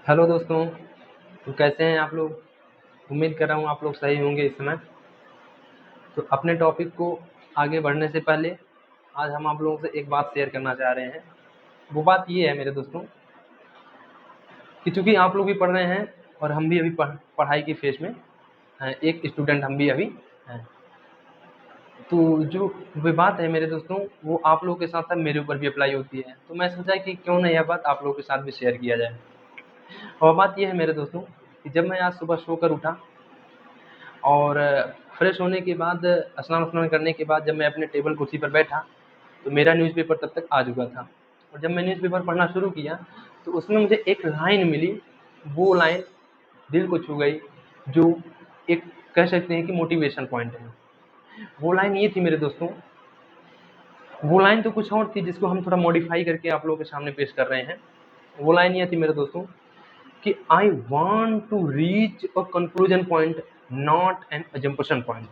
Hello दोस्तों। तो कैसे हैं आप लोग? उम्मीद कर रहा हूँ आप लोग सही होंगे इस समय। तो अपने टॉपिक को आगे बढ़ने से पहले आज हम आप लोगों से एक बात शेयर करना चाह रहे हैं। वो बात ये है मेरे दोस्तों कि चूँकि आप लोग भी पढ़ रहे हैं और हम भी अभी पढ़ाई की फेज़ में हैं, एक स्टूडेंट हम भी अभी हैं। तो जो वो बात है मेरे दोस्तों वो आप लोगों के साथ-साथ मेरे ऊपर भी अप्लाई होती है। तो मैं सोचा कि क्यों ना यह बात आप लोगों के साथ भी शेयर किया जाए। और बात ये है मेरे दोस्तों कि जब मैं आज सुबह सोकर उठा और फ्रेश होने के बाद स्नान-वास्नान करने के बाद जब मैं अपने टेबल कुर्सी पर बैठा, तो मेरा न्यूज़पेपर तब तक आ चुका था। और जब मैं न्यूज़पेपर पढ़ना शुरू किया, तो उसमें मुझे एक लाइन मिली, वो लाइन दिल को छू गई, जो एक कह सकते हैं कि मोटिवेशन पॉइंट है। वो लाइन ये थी मेरे दोस्तों, वो लाइन तो कुछ और थी जिसको हम थोड़ा मॉडिफ़ाई करके आप लोगों के सामने पेश कर रहे हैं। वो लाइन ये थी मेरे दोस्तों कि I want to reach a conclusion point, not an assumption पॉइंट।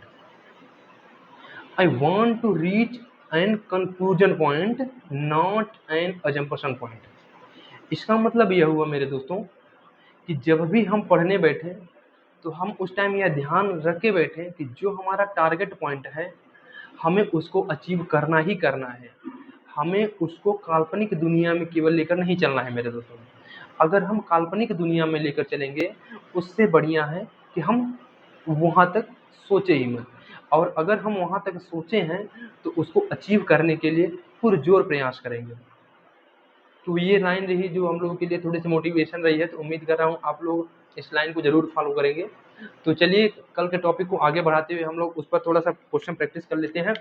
I want to reach an conclusion point, not an assumption point. इसका मतलब यह हुआ मेरे दोस्तों कि जब भी हम पढ़ने बैठे तो हम उस टाइम यह ध्यान रख के बैठे कि जो हमारा टारगेट पॉइंट है हमें उसको अचीव करना ही करना है। हमें उसको काल्पनिक दुनिया में केवल लेकर नहीं चलना है मेरे दोस्तों। अगर हम काल्पनिक दुनिया में लेकर चलेंगे उससे बढ़िया है कि हम वहाँ तक सोचे ही मत। और अगर हम वहाँ तक सोचे हैं तो उसको अचीव करने के लिए पुरजोर प्रयास करेंगे। तो ये लाइन रही जो हम लोगों के लिए थोड़ी सी मोटिवेशन रही है। तो उम्मीद कर रहा हूँ आप लोग इस लाइन को ज़रूर फॉलो करेंगे। तो चलिए कल के टॉपिक को आगे बढ़ाते हुए हम लोग उस पर थोड़ा सा क्वेश्चन प्रैक्टिस कर लेते हैं।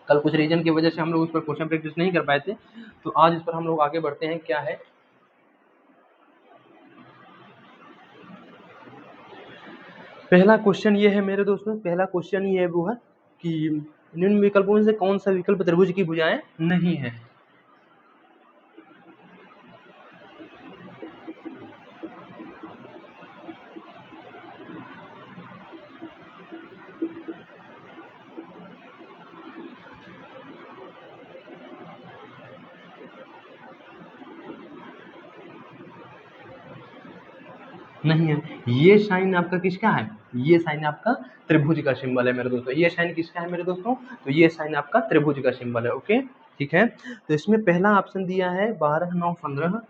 कल कुछ रीजन की वजह से हम लोग उस पर क्वेश्चन प्रैक्टिस नहीं कर पाए थे, तो आज इस पर हम लोग आगे बढ़ते हैं। क्या है पहला क्वेश्चन? ये है मेरे दोस्तों, पहला क्वेश्चन ये है वो है कि निम्न विकल्पों में से कौन सा विकल्प त्रिभुज की भुजाएं नहीं है? नहीं है। ये साइन आपका किसका है? ये साइन आपका त्रिभुज का सिंबल है मेरे दोस्तों। ये साइन किसका है मेरे दोस्तों? तो ये साइन आपका त्रिभुज का सिंबल है। ओके, ठीक है। तो इसमें पहला ऑप्शन दिया है 12, 9, 15।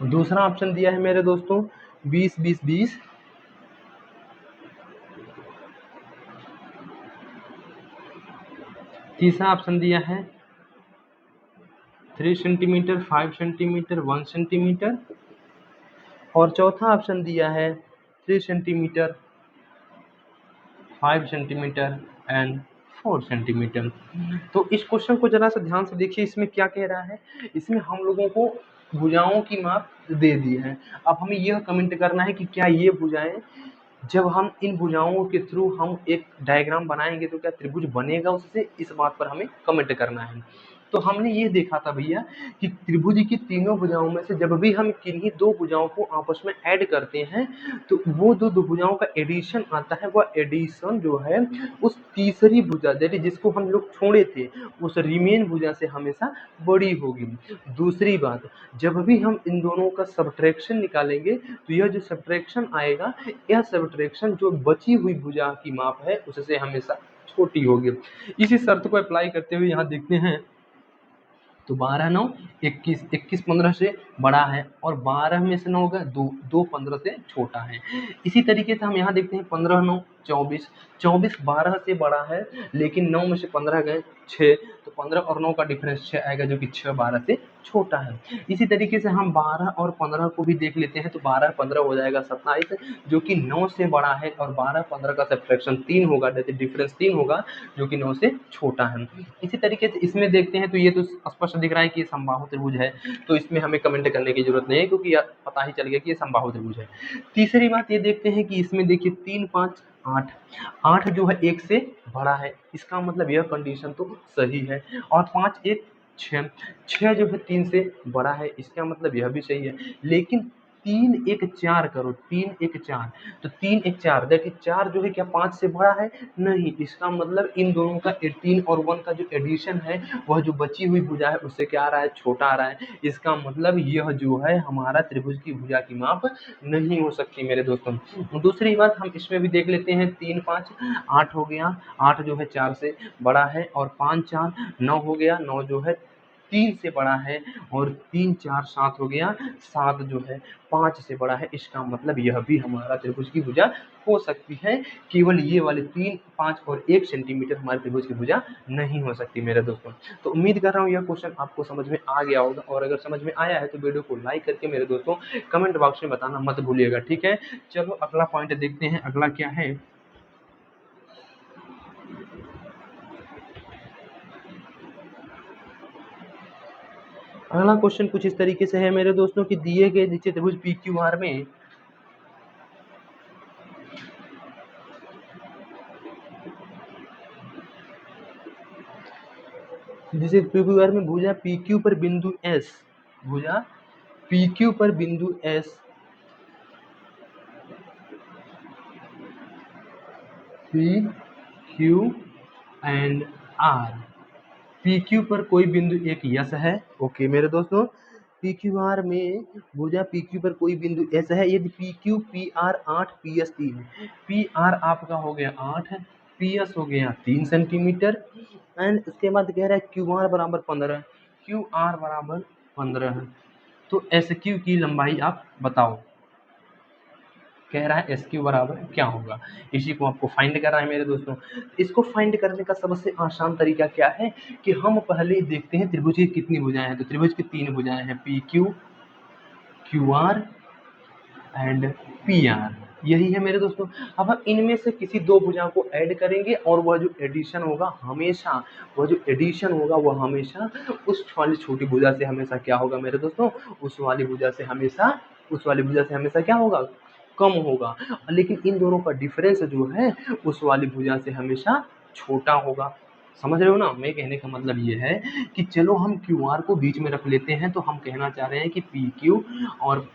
दूसरा ऑप्शन दिया है मेरे दोस्तों 20, 20, 20। तीसरा ऑप्शन दिया है 3 सेंटीमीटर, 5 सेंटीमीटर, 1 सेंटीमीटर। और चौथा ऑप्शन दिया है 3 सेंटीमीटर, 5 सेंटीमीटर एंड 4 सेंटीमीटर। तो इस क्वेश्चन को जरा सा ध्यान से देखिए, इसमें क्या कह रहा है। इसमें हम लोगों को भुजाओं की माप दे दी है। अब हमें यह कमेंट करना है कि क्या ये भुजाएं, जब हम इन भुजाओं के थ्रू हम एक डायग्राम बनाएंगे तो क्या त्रिभुज बनेगा उससे, इस बात पर हमें कमेंट करना है। तो हमने ये देखा था भैया कि त्रिभुज की तीनों भुजाओं में से जब भी हम किन्हीं दो भुजाओं को आपस में ऐड करते हैं तो वो दो भुजाओं का एडिशन आता है। वह एडिशन जो है उस तीसरी भुजा जिसको हम लोग छोड़े थे उस रिमेन भुजा से हमेशा बड़ी होगी। दूसरी बात, जब भी हम इन दोनों का सब्ट्रैक्शन निकालेंगे तो यह जो सब्ट्रैक्शन आएगा, यह सब्ट्रैक्शन जो बची हुई भुजा की माप है उससे हमेशा छोटी होगी। इसी शर्त को अप्लाई करते हुए यहाँ देखते हैं तो 12, 9, 21, 21 15 से बड़ा है और 12 में से 9 गए, 2 15 से छोटा है। इसी तरीके से हम यहाँ देखते हैं 15, 9, 24, 24 12 से बड़ा है लेकिन 9 में से 15 गए 6, तो 15 और 9 का डिफरेंस 6 आएगा जो कि 6 12 से छोटा है। इसी तरीके से हम 12 और 15 को भी देख लेते हैं तो 12 15 हो जाएगा 27 जो कि 9 से बड़ा है और 12 15 का सब्ट्रैक्शन 3 होगा, डिफरेंस 3 होगा जो कि 9 से छोटा है। इसी तरीके से इसमें देखते हैं तो ये तो स्पष्ट दिख रहा है कि ये समबाहु त्रिभुज है, तो इसमें हमें कमेंट करने की जरूरत नहीं है क्योंकि पता ही चल गया कि ये समबाहु त्रिभुज है। तीसरी बात ये देखते हैं कि इसमें देखिए 3, 5, 8, 8 जो है 1 से बड़ा है, इसका मतलब यह कंडीशन तो सही है। और 5, 1, 6, 6 जो है 3 से बड़ा है, इसका मतलब यह भी सही है। लेकिन 3 1 4 करो, 3 1 4, तो 3 1 4, देखिए 4 जो है क्या 5 से बड़ा है? नहीं, इसका मतलब इन दोनों का 18 और 1 का जो एडिशन है वह जो बची हुई भुजा है उससे क्या आ रहा है? छोटा आ रहा है। इसका मतलब यह जो है हमारा त्रिभुज की भुजा की माप नहीं हो सकती मेरे दोस्तों। दूसरी बात हम इसमें भी देख लेते हैं, 3 5 8 हो गया, 8 जो है 4 से बड़ा है, और 5 4 9 हो गया, 9 जो है 3 से बड़ा है, और 3 4 7 हो गया, 7 जो है 5 से बड़ा है। इसका मतलब यह भी हमारा त्रिभुज की भुजा हो सकती है। केवल ये वाले 3 5 और 1 सेंटीमीटर हमारे त्रिभुज की भुजा नहीं हो सकती मेरे दोस्तों। तो उम्मीद कर रहा हूँ यह क्वेश्चन आपको समझ में आ गया होगा, और अगर समझ में आया है तो वीडियो को लाइक करके मेरे दोस्तों कमेंट बॉक्स में बताना मत भूलिएगा, ठीक है। चलो अगला पॉइंट देखते हैं, अगला क्या है। अगला क्वेश्चन कुछ इस तरीके से है मेरे दोस्तों कि दिए गए नीचे त्रिभुज पी क्यू आर में जैसे पी क्यू आर में भुजा पी क्यू पर बिंदु एस, भुजा पी क्यू पर बिंदु S, P Q and R, P Q पर कोई बिंदु एक यस है। ओके मेरे दोस्तों, पी क्यू आर में भुजा पी क्यू पर कोई बिंदु एस है, यदि P Q P R 8 P S 3, P R आपका हो गया 8 है, पी एस हो गया 3 सेंटीमीटर, एंड इसके बाद कह रहा है क्यू आर बराबर 15, क्यू आर बराबर 15 है, तो एस क्यू की लंबाई आप बताओ। कह रहा है एस क्यू बराबर क्या होगा, इसी को आपको फाइंड करना है मेरे दोस्तों। इसको फाइंड करने का सबसे आसान तरीका क्या है कि हम पहले देखते हैं त्रिभुज की कितनी भुजाएं हैं। तो त्रिभुज की 3 भुजाएं हैं, P Q, Q R and P R, यही है मेरे दोस्तों। अब हम इनमें से किसी 2 भुजाओं को ऐड करेंगे, और वह जो एडिशन होगा हमेशा, वह जो एडिशन होगा वह हमेशा उस वाली छोटी भुजा से हमेशा क्या होगा मेरे दोस्तों, उस वाली भुजा से हमेशा, उस वाली भुजा से हमेशा क्या होगा, कम होगा। लेकिन इन दोनों का डिफरेंस जो है उस वाली भुजा से हमेशा छोटा होगा। समझ रहे हो ना, मैं कहने का मतलब ये है कि चलो हम क्यू आर को बीच में रख लेते हैं, तो हम कहना चाह रहे हैं कि पी क्यू, और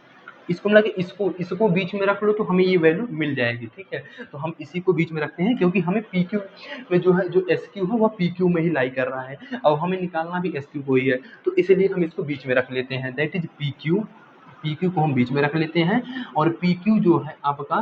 इसको मिला के इसको इसको बीच में रख लो तो हमें ये वैल्यू मिल जाएगी, ठीक है। तो हम इसी को बीच में रखते हैं, क्योंकि हमें पी क्यू में जो है, जो एस क्यू है वह पी क्यू में ही लाई कर रहा है, और हमें निकालना भी एस क्यू को ही है, तो इसलिए हम इसको बीच में रख लेते हैं, that is P Q. P Q को हम बीच में रख लेते हैं, और पी क्यू जो है आपका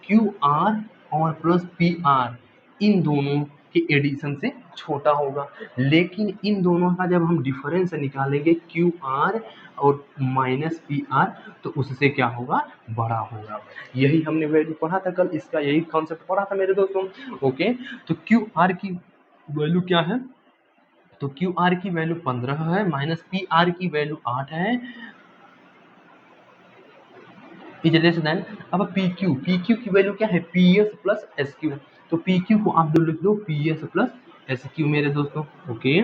क्यू आर और प्लस पी आर, इन दोनों के एडिशन से छोटा होगा। लेकिन इन दोनों का जब हम डिफरेंस निकालेंगे क्यू आर और माइनस पी आर, तो उससे क्या होगा, बड़ा होगा। यही हमने वैल्यू पढ़ा था कल, इसका यही कॉन्सेप्ट पढ़ा था मेरे दोस्तों। ओके, तो क्यू आर की वैल्यू क्या है, तो क्यू आर की वैल्यू 15 है, माइनस पी आर की वैल्यू 8 है, इज लेस देन। अब पी क्यू की वैल्यू क्या है, P S plus S Q, तो पी क्यू को आप लिख दो P S plus S Q मेरे दोस्तों। Okay,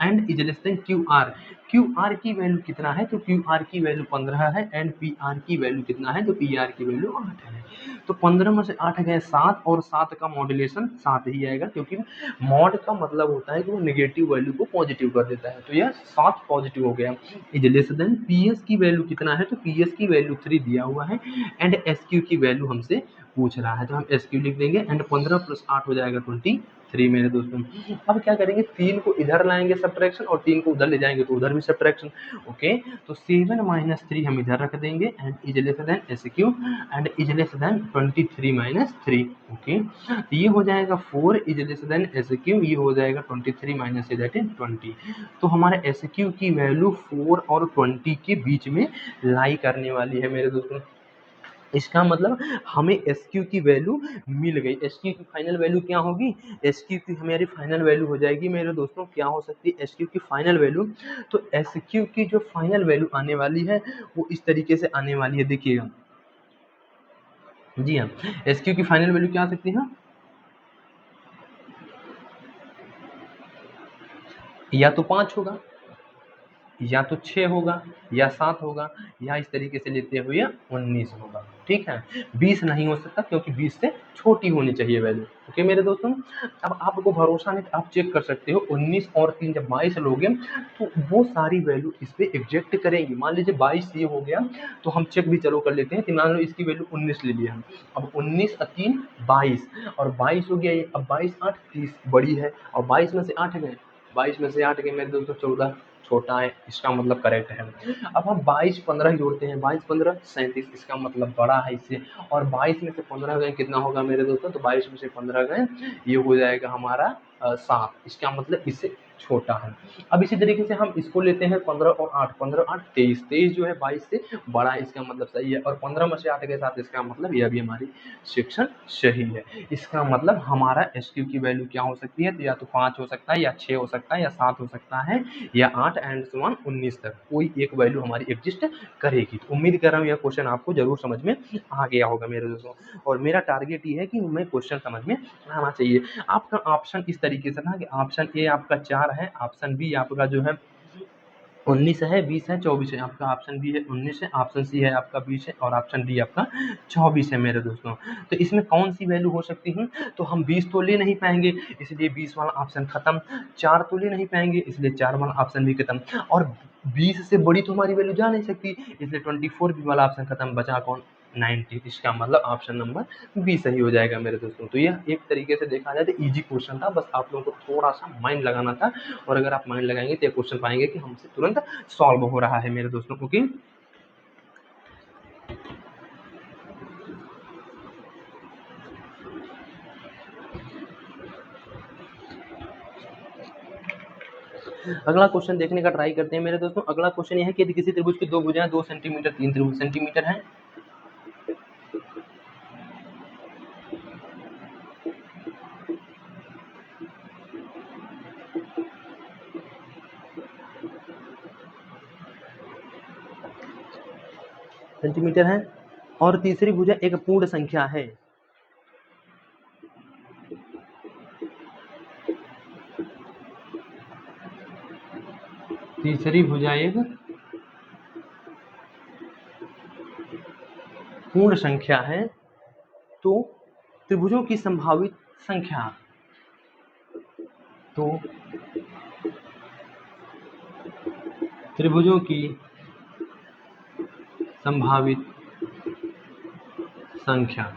and is less than Q R की वैल्यू कितना है, तो क्यू आर की वैल्यू 15 है, एंड पी आर की वैल्यू कितना है, तो पी आर की वैल्यू 8 है। तो 15 में से 8 गए 7, और 7 का मॉड्यूलेशन 7 ही आएगा, क्योंकि मॉड का मतलब होता है कि वो नेगेटिव वैल्यू को पॉजिटिव कर देता है, तो यह 7 पॉजिटिव हो गया। Is less than P S की वैल्यू कितना है, तो पी एस की वैल्यू 3 दिया हुआ है, एंड एस क्यू की वैल्यू हमसे पूछ रहा है, तो हम एस क्यू लिख देंगे, एंड 15 प्लस 8 हो जाएगा 23 मेरे दोस्तों। अब क्या करेंगे, 3 को इधर लाएंगे सब्ट्रैक्शन, और 3 को उधर ले जाएंगे तो उधर भी सब्ट्रैक्शन। ओके, तो 7 माइनस 3 हम इधर रख देंगे, and is less than S Q, and is less than 23 minus 3। Okay, ये हो जाएगा 4 is less than S Q, ये हो जाएगा 23 माइनस दैट इज 20। तो हमारे एस क्यू की वैल्यू 4 और 20 के बीच में लाई करने वाली है मेरे दोस्तों। इसका मतलब हमें एस क्यू की वैल्यू मिल गई। एस क्यू की फाइनल वैल्यू क्या होगी, एस क्यू की हमारी फाइनल वैल्यू हो जाएगी मेरे दोस्तों, क्या हो सकती है एस क्यू की फाइनल वैल्यू, तो एस क्यू की जो फाइनल वैल्यू आने वाली है वो इस तरीके से आने वाली है, देखिएगा जी हाँ। एस क्यू की फाइनल वैल्यू क्या आ सकती है, या तो 5 होगा, या तो 6 होगा या 7 होगा या इस तरीके से लेते हुए 19 होगा। ठीक है, 20 नहीं हो सकता क्योंकि 20 से छोटी होनी चाहिए वैल्यू। ओके मेरे दोस्तों, अब आपको भरोसा नहीं तो आप चेक कर सकते हो, 19 और 3 जब 22 लोगे तो वो सारी वैल्यू इस पे एग्जैक्ट करेंगी। मान लीजिए 22 ये हो गया तो हम चेक भी चलो कर लेते हैं, तो मान लो इसकी वैल्यू 19 ले लिया हम। अब 19 और 3 22 और 22 हो गया ये। अब 22 8 30 बड़ी है और 22 में से 8 गए, 22 में से 8 गए मेरे दोस्तों 14 छोटा है, इसका मतलब करेक्ट है। अब हम 22 15 जोड़ते हैं, 22 15 37, इसका मतलब बड़ा है इससे। और 22 में से 15 गए कितना होगा मेरे दोस्तों, तो 22 में से 15 गए ये हो जाएगा हमारा 7, इसका मतलब इससे छोटा है। अब इसी तरीके से हम इसको लेते हैं 15 और 8, 15 8 23, 23 जो है 22 से बड़ा है, इसका मतलब सही है। और 15 में से 8 के साथ, इसका मतलब यह भी हमारी सेक्शन सही है। इसका मतलब हमारा एस क्यू की वैल्यू क्या हो सकती है, तो या तो 5 हो सकता है या 6 हो सकता है या 7 हो सकता है या 8 एंड सो ऑन 19 तक कोई एक वैल्यू हमारी एग्जिस्ट करेगी। तो उम्मीद कर रहा हूँ यह क्वेश्चन आपको जरूर समझ में आ गया होगा मेरे दोस्तों, और मेरा टारगेट ये है कि हमें क्वेश्चन समझ में आना चाहिए। आपका ऑप्शन इस तरीके से था कि ऑप्शन ए आपका 4 है, ऑप्शन बी आपका जो है 19 है, 20 है, 24 है, आपका ऑप्शन बी है 19 है, ऑप्शन सी है आपका 20 है और ऑप्शन डी आपका 24 है मेरे दोस्तों। तो इसमें कौन सी वैल्यू हो सकती है, तो हम 20 तो ले नहीं पाएंगे इसलिए 20 वाला ऑप्शन खत्म, 4 तो ले नहीं पाएंगे इसलिए 4 वाला ऑप्शन भी खत्म, और 20 से बड़ी तो हमारी वैल्यू जा नहीं सकती इसलिए 24 भी वाला ऑप्शन खत्म, बचा कौन 90, इसका मतलब ऑप्शन नंबर बी सही हो जाएगा मेरे दोस्तों। तो यह एक तरीके से देखा जाए तो इजी क्वेश्चन था, बस आप लोगों को थोड़ा सा माइंड लगाना था, और अगर आप माइंड लगाएंगे तो ये क्वेश्चन पाएंगे कि हमसे तुरंत सॉल्व हो रहा है मेरे दोस्तों। ओके, अगला क्वेश्चन देखने का ट्राई करते हैं मेरे दोस्तों। अगला क्वेश्चन यह है कि यदि किसी त्रिभुज की दो भुजाएं 2 सेंटीमीटर 3 सेंटीमीटर है, सेंटीमीटर है और तीसरी भुजा एक पूर्ण संख्या है, तीसरी भुजा एक पूर्ण संख्या है, तो त्रिभुजों की संभावित संख्या, तो त्रिभुजों की संभावित संख्या।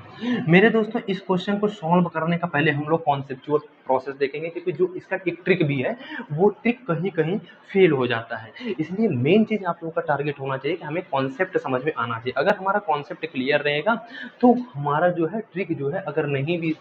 मेरे दोस्तों इस क्वेश्चन को सॉल्व करने का पहले हम लोग कॉन्सेप्चुअल प्रोसेस देखेंगे, क्योंकि जो इसका एक ट्रिक भी है वो ट्रिक कहीं कहीं फेल हो जाता है, इसलिए मेन चीज आप लोगों का टारगेट होना चाहिए कि हमें कॉन्सेप्ट समझ में आना चाहिए। अगर हमारा कॉन्सेप्ट क्लियर रहेगा तो हमारा जो है ट्रिक जो है अगर नहीं भी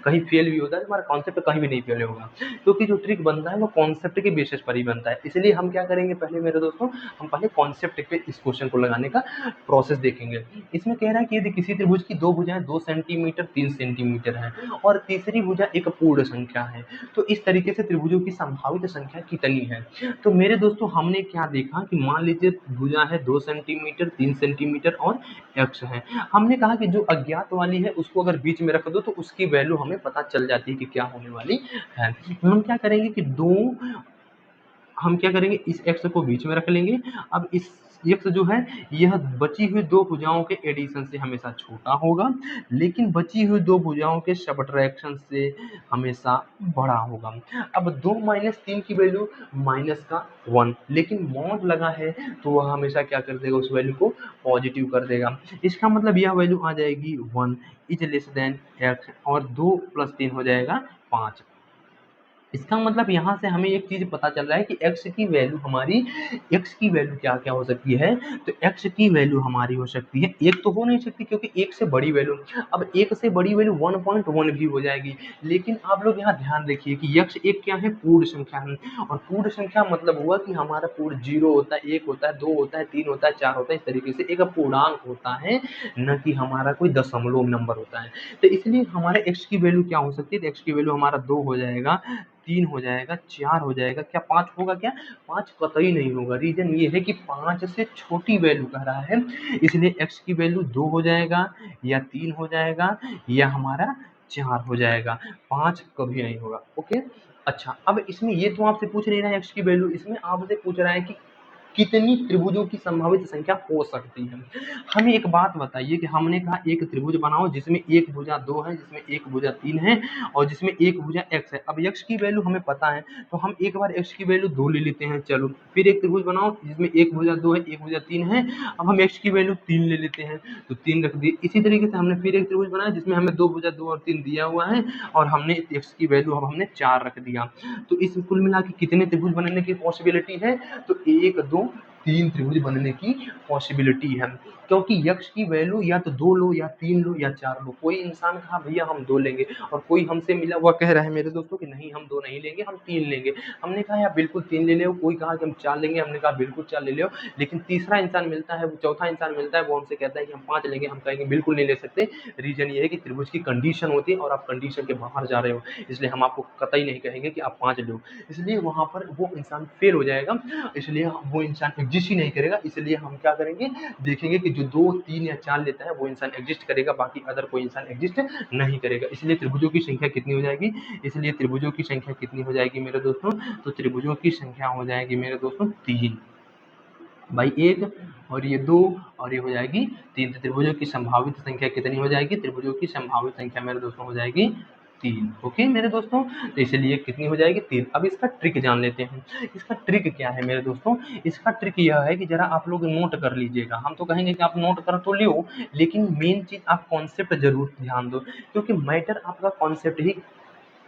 कहीं फेल भी होता है तो हमारा कॉन्सेप्ट कहीं भी नहीं फेल होगा, क्योंकि जो ट्रिक बनता है वो कॉन्सेप्ट के बेसिस पर ही बनता है। इसलिए हम क्या करेंगे पहले मेरे दोस्तों, हम पहले कॉन्सेप्ट पे इस क्वेश्चन को लगाने का प्रोसेस देखेंगे। इसमें कह रहा है कि यदि किसी त्रिभुज की दो भुजाएं 2 सेंटीमीटर 3 सेंटीमीटर है और तीसरी भुजा एक पूर्ण संख्या है, तो इस तरीके से त्रिभुजों की संभावित संख्या कितनी है। तो मेरे दोस्तों हमने क्या देखा कि मान लीजिए भुजा है 2 सेंटीमीटर 3 सेंटीमीटर और एक्स है, हमने कहा कि जो अज्ञात वाली है उसको अगर बीच में रख दो तो उसकी वैल्यू हमें पता चल जाती है कि क्या होने वाली है। तो हम क्या करेंगे कि हम क्या करेंगे इस x को बीच में रख लेंगे। अब इस x जो है यह बची हुई दो भुजाओं के एडिशन से हमेशा छोटा होगा, लेकिन बची हुई दो भुजाओं के सबट्रैक्शन से हमेशा बड़ा होगा। अब 2 माइनस 3 की वैल्यू माइनस का 1, लेकिन मॉड लगा है तो वह हमेशा क्या कर देगा, उस वैल्यू को पॉजिटिव कर देगा। इसका मतलब यह वैल्यू आ जाएगी 1 इज लेस देन x, और 2 प्लस 3 हो जाएगा 5। इसका मतलब यहाँ से हमें एक चीज पता चल रहा है कि x की वैल्यू हमारी, x की वैल्यू क्या क्या हो सकती है, तो x की वैल्यू हमारी हो सकती है, एक तो हो नहीं सकती क्योंकि एक से बड़ी वैल्यू, अब एक से बड़ी वैल्यू 1.1 भी हो जाएगी। लेकिन आप लोग यहाँ ध्यान रखिए कि x एक क्या है, पूर्ण संख्या है, और पूर्ण संख्या मतलब हुआ कि हमारा पूर्ण 0 होता है, 1 होता है, 2 होता है, 3 होता है, 4 होता है, इस तरीके से एक पूर्णांक होता है, न कि हमारा कोई दशमलव नंबर होता है। तो इसलिए हमारे x की वैल्यू क्या हो सकती है, तो x की वैल्यू हमारा 2 हो जाएगा, 3 हो जाएगा, 4 हो जाएगा, क्या 5 होगा, क्या 5 कतई नहीं होगा। रीजन ये है कि 5 से छोटी वैल्यू कह रहा है, इसलिए x की वैल्यू 2 हो जाएगा या 3 हो जाएगा या हमारा 4 हो जाएगा, 5 कभी नहीं होगा। ओके, अच्छा अब इसमें ये तो आपसे पूछ नहीं रहा है x की वैल्यू, इसमें आपसे पूछ रहा है कि कितनी त्रिभुजों की संभावित संख्या हो सकती है। हमें एक बात बताइए कि हमने कहा एक त्रिभुज बनाओ जिसमें एक भुजा 2 है, जिसमें एक भुजा 3 है और जिसमें एक भुजा x है। अब x की वैल्यू हमें पता है तो हम एक बार x की वैल्यू 2 ले लेते हैं। चलो फिर एक त्रिभुज बनाओ जिसमें एक भुजा 2 है, एक भुजा 3 है। अब हम x की वैल्यू 3 ले लेते हैं तो 3 रख दिए। इसी तरीके से हमने फिर एक त्रिभुज बनाया जिसमें हमें 2 भुजा 2 और 3 दिया हुआ है और हमने x की वैल्यू अब हमने 4 रख दिया। तो इस कुल मिला के कितने त्रिभुज बनने की पॉसिबिलिटी है? तो 1 2 3 त्रिभुज बनने की पॉसिबिलिटी है, क्योंकि यक्ष की वैल्यू या तो 2 लो या 3 लो या 4 लो। कोई इंसान कहा भैया हम 2 लेंगे और कोई हमसे मिला हुआ कह रहा है मेरे दोस्तों कि नहीं हम 2 नहीं लेंगे, हम 3 लेंगे। हमने कहा यार बिल्कुल 3 ले लो। कोई कहा कि हम 4 लेंगे, हमने कहा बिल्कुल 4 ले लो। लेकिन तीसरा इंसान मिलता है, चौथा इंसान मिलता है, वो हमसे कहता है कि हम 5 लेंगे। हम कहेंगे बिल्कुल नहीं ले सकते। रीजन ये है कि त्रिभुज की कंडीशन होती है और आप कंडीशन के बाहर जा रहे हो, इसलिए हम आपको कतई नहीं कहेंगे कि आप 5 लो। इसलिए वहां पर वो इंसान फेल हो जाएगा, इसलिए वो इंसान एग्जिस्ट ही नहीं करेगा। इसलिए हम क्या करेंगे, देखेंगे कि जो 2 3 या 4 लेता है वो इंसान एग्जिस्ट करेगा, बाकी अदर कोई इंसान एग्जिस्ट नहीं करेगा। इसलिए त्रिभुजों की संख्या कितनी हो जाएगी? इसलिए त्रिभुजों की संख्या कितनी हो जाएगी मेरे दोस्तों? तो त्रिभुजों की संख्या हो जाएगी मेरे दोस्तों 3 भाई 1 और ये 2 और ये हो जाएगी 3। तो त्रिभुजों की संभावित संख्या कितनी हो जाएगी? त्रिभुजों की संभावित संख्या मेरे दोस्तों हो जाएगी 3। ओके मेरे दोस्तों, तो इसलिए कितनी हो जाएगी? 3। अब इसका ट्रिक जान लेते हैं। इसका ट्रिक क्या है मेरे दोस्तों? इसका ट्रिक यह है कि जरा आप लोग नोट कर लीजिएगा। हम तो कहेंगे कि आप नोट कर तो लो, लेकिन मेन चीज आप कॉन्सेप्ट जरूर ध्यान दो, क्योंकि मैटर आपका कॉन्सेप्ट ही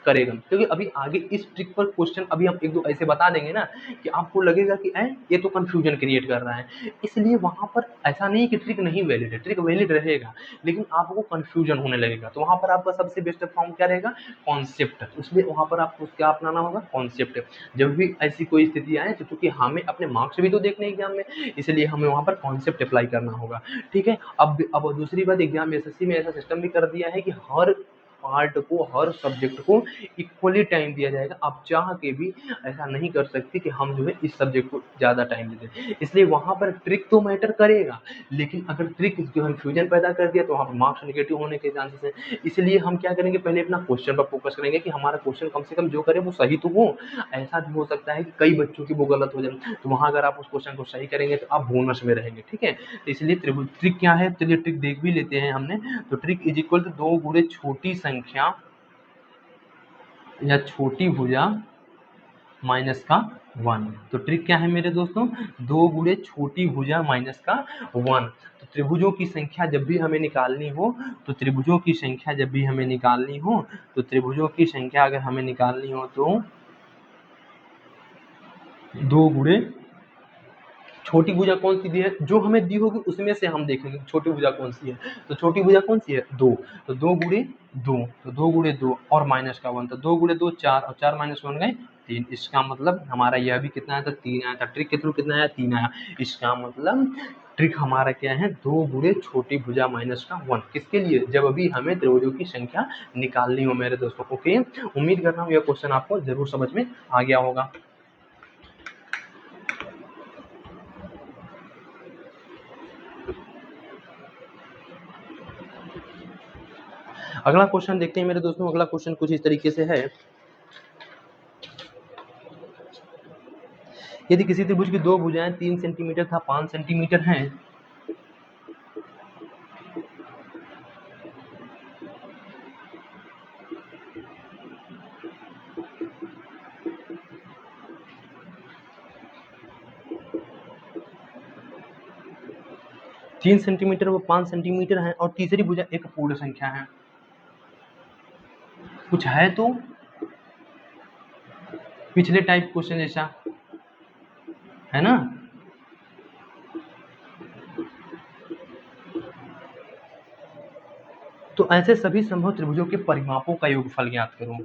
करेगा। क्योंकि अभी आगे इस ट्रिक पर क्वेश्चन अभी हम एक दो ऐसे बता देंगे ना कि आपको लगेगा कि ये तो कंफ्यूजन क्रिएट कर रहा है। इसलिए वहां पर ऐसा नहीं कि ट्रिक नहीं वैलिड है, ट्रिक वैलिड रहेगा, लेकिन आपको कंफ्यूजन होने लगेगा। तो वहां पर आपका सबसे बेस्ट फॉर्म क्या रहेगा? कॉन्सेप्ट। इसलिए वहां पर आपको क्या अपनाना होगा? कॉन्सेप्ट। जब भी ऐसी कोई स्थिति आए, तो क्योंकि हमें अपने मार्क्स भी तो देखने एग्जाम में, इसलिए हमें वहां पर कॉन्सेप्ट अप्लाई करना होगा। ठीक है। अब दूसरी बात, एग्जाम एसएससी में ऐसा सिस्टम भी कर दिया है कि हर पार्ट को, हर सब्जेक्ट को इक्वली टाइम दिया जाएगा। आप चाह के भी ऐसा नहीं कर सकते कि हम जो है इस सब्जेक्ट को ज़्यादा टाइम दे दें। इसलिए वहाँ पर ट्रिक तो मैटर करेगा, लेकिन अगर ट्रिक कन्फ्यूजन पैदा कर दिया तो वहाँ पर मार्क्स नेगेटिव होने के चांसेस हैं। इसलिए हम क्या करेंगे, पहले अपना क्वेश्चन पर फोकस करेंगे कि हमारा क्वेश्चन कम से कम जो करे वो सही तो हो। ऐसा भी हो सकता है कि कई बच्चों की वो गलत हो जाए, तो वहाँ अगर आप उस क्वेश्चन को सही करेंगे तो आप बोनस में रहेंगे। ठीक है। तो इसलिए ट्रिक क्या है, चलिए ट्रिक देख भी लेते हैं हमने। तो ट्रिक इज इक्वल टू 2 गुणे छोटी संख्या या छोटी भुजा माइनस का 1। तो ट्रिक क्या है मेरे दोस्तों? 2 गुणे छोटी भुजा माइनस का 1। तो त्रिभुजों की संख्या जब भी हमें निकालनी हो, तो त्रिभुजों की संख्या जब भी हमें निकालनी हो, तो त्रिभुजों की संख्या अगर हमें निकालनी हो तो 2 गुणे छोटी भुजा कौन सी दी है, जो हमें दी होगी उसमें से हम देखेंगे छोटी भुजा कौन सी है। तो छोटी भुजा कौन सी है? 2। तो 2 गुणे 2, तो 2 गुणे 2 और माइनस का 1, तो 2 गुणे 2 4 और 4 माइनस 1 गए 3। इसका मतलब हमारा यह भी कितना आया था? 3 आया था। ट्रिक के थ्रू कितना आया? 3 आया। इसका मतलब ट्रिक हमारा क्या है? 2 गुणे छोटी भुजा माइनस का 1। किसके लिए? जब अभी हमें त्रिभुजों की संख्या निकालनी हो मेरे दोस्तों। ओके, उम्मीद कर रहा हूँ यह क्वेश्चन आपको जरूर समझ में आ गया होगा। अगला क्वेश्चन देखते हैं मेरे दोस्तों। अगला क्वेश्चन कुछ इस तरीके से है, यदि किसी त्रिभुज की 2 भुजाएं 3 सेंटीमीटर तथा 5 सेंटीमीटर हैं, तीन सेंटीमीटर व 5 सेंटीमीटर है और तीसरी भुजा एक पूर्ण संख्या है, कुछ है तो पिछले टाइप क्वेश्चन जैसा है ना। तो ऐसे सभी संभव त्रिभुजों के परिमापों का योगफल ज्ञात करो।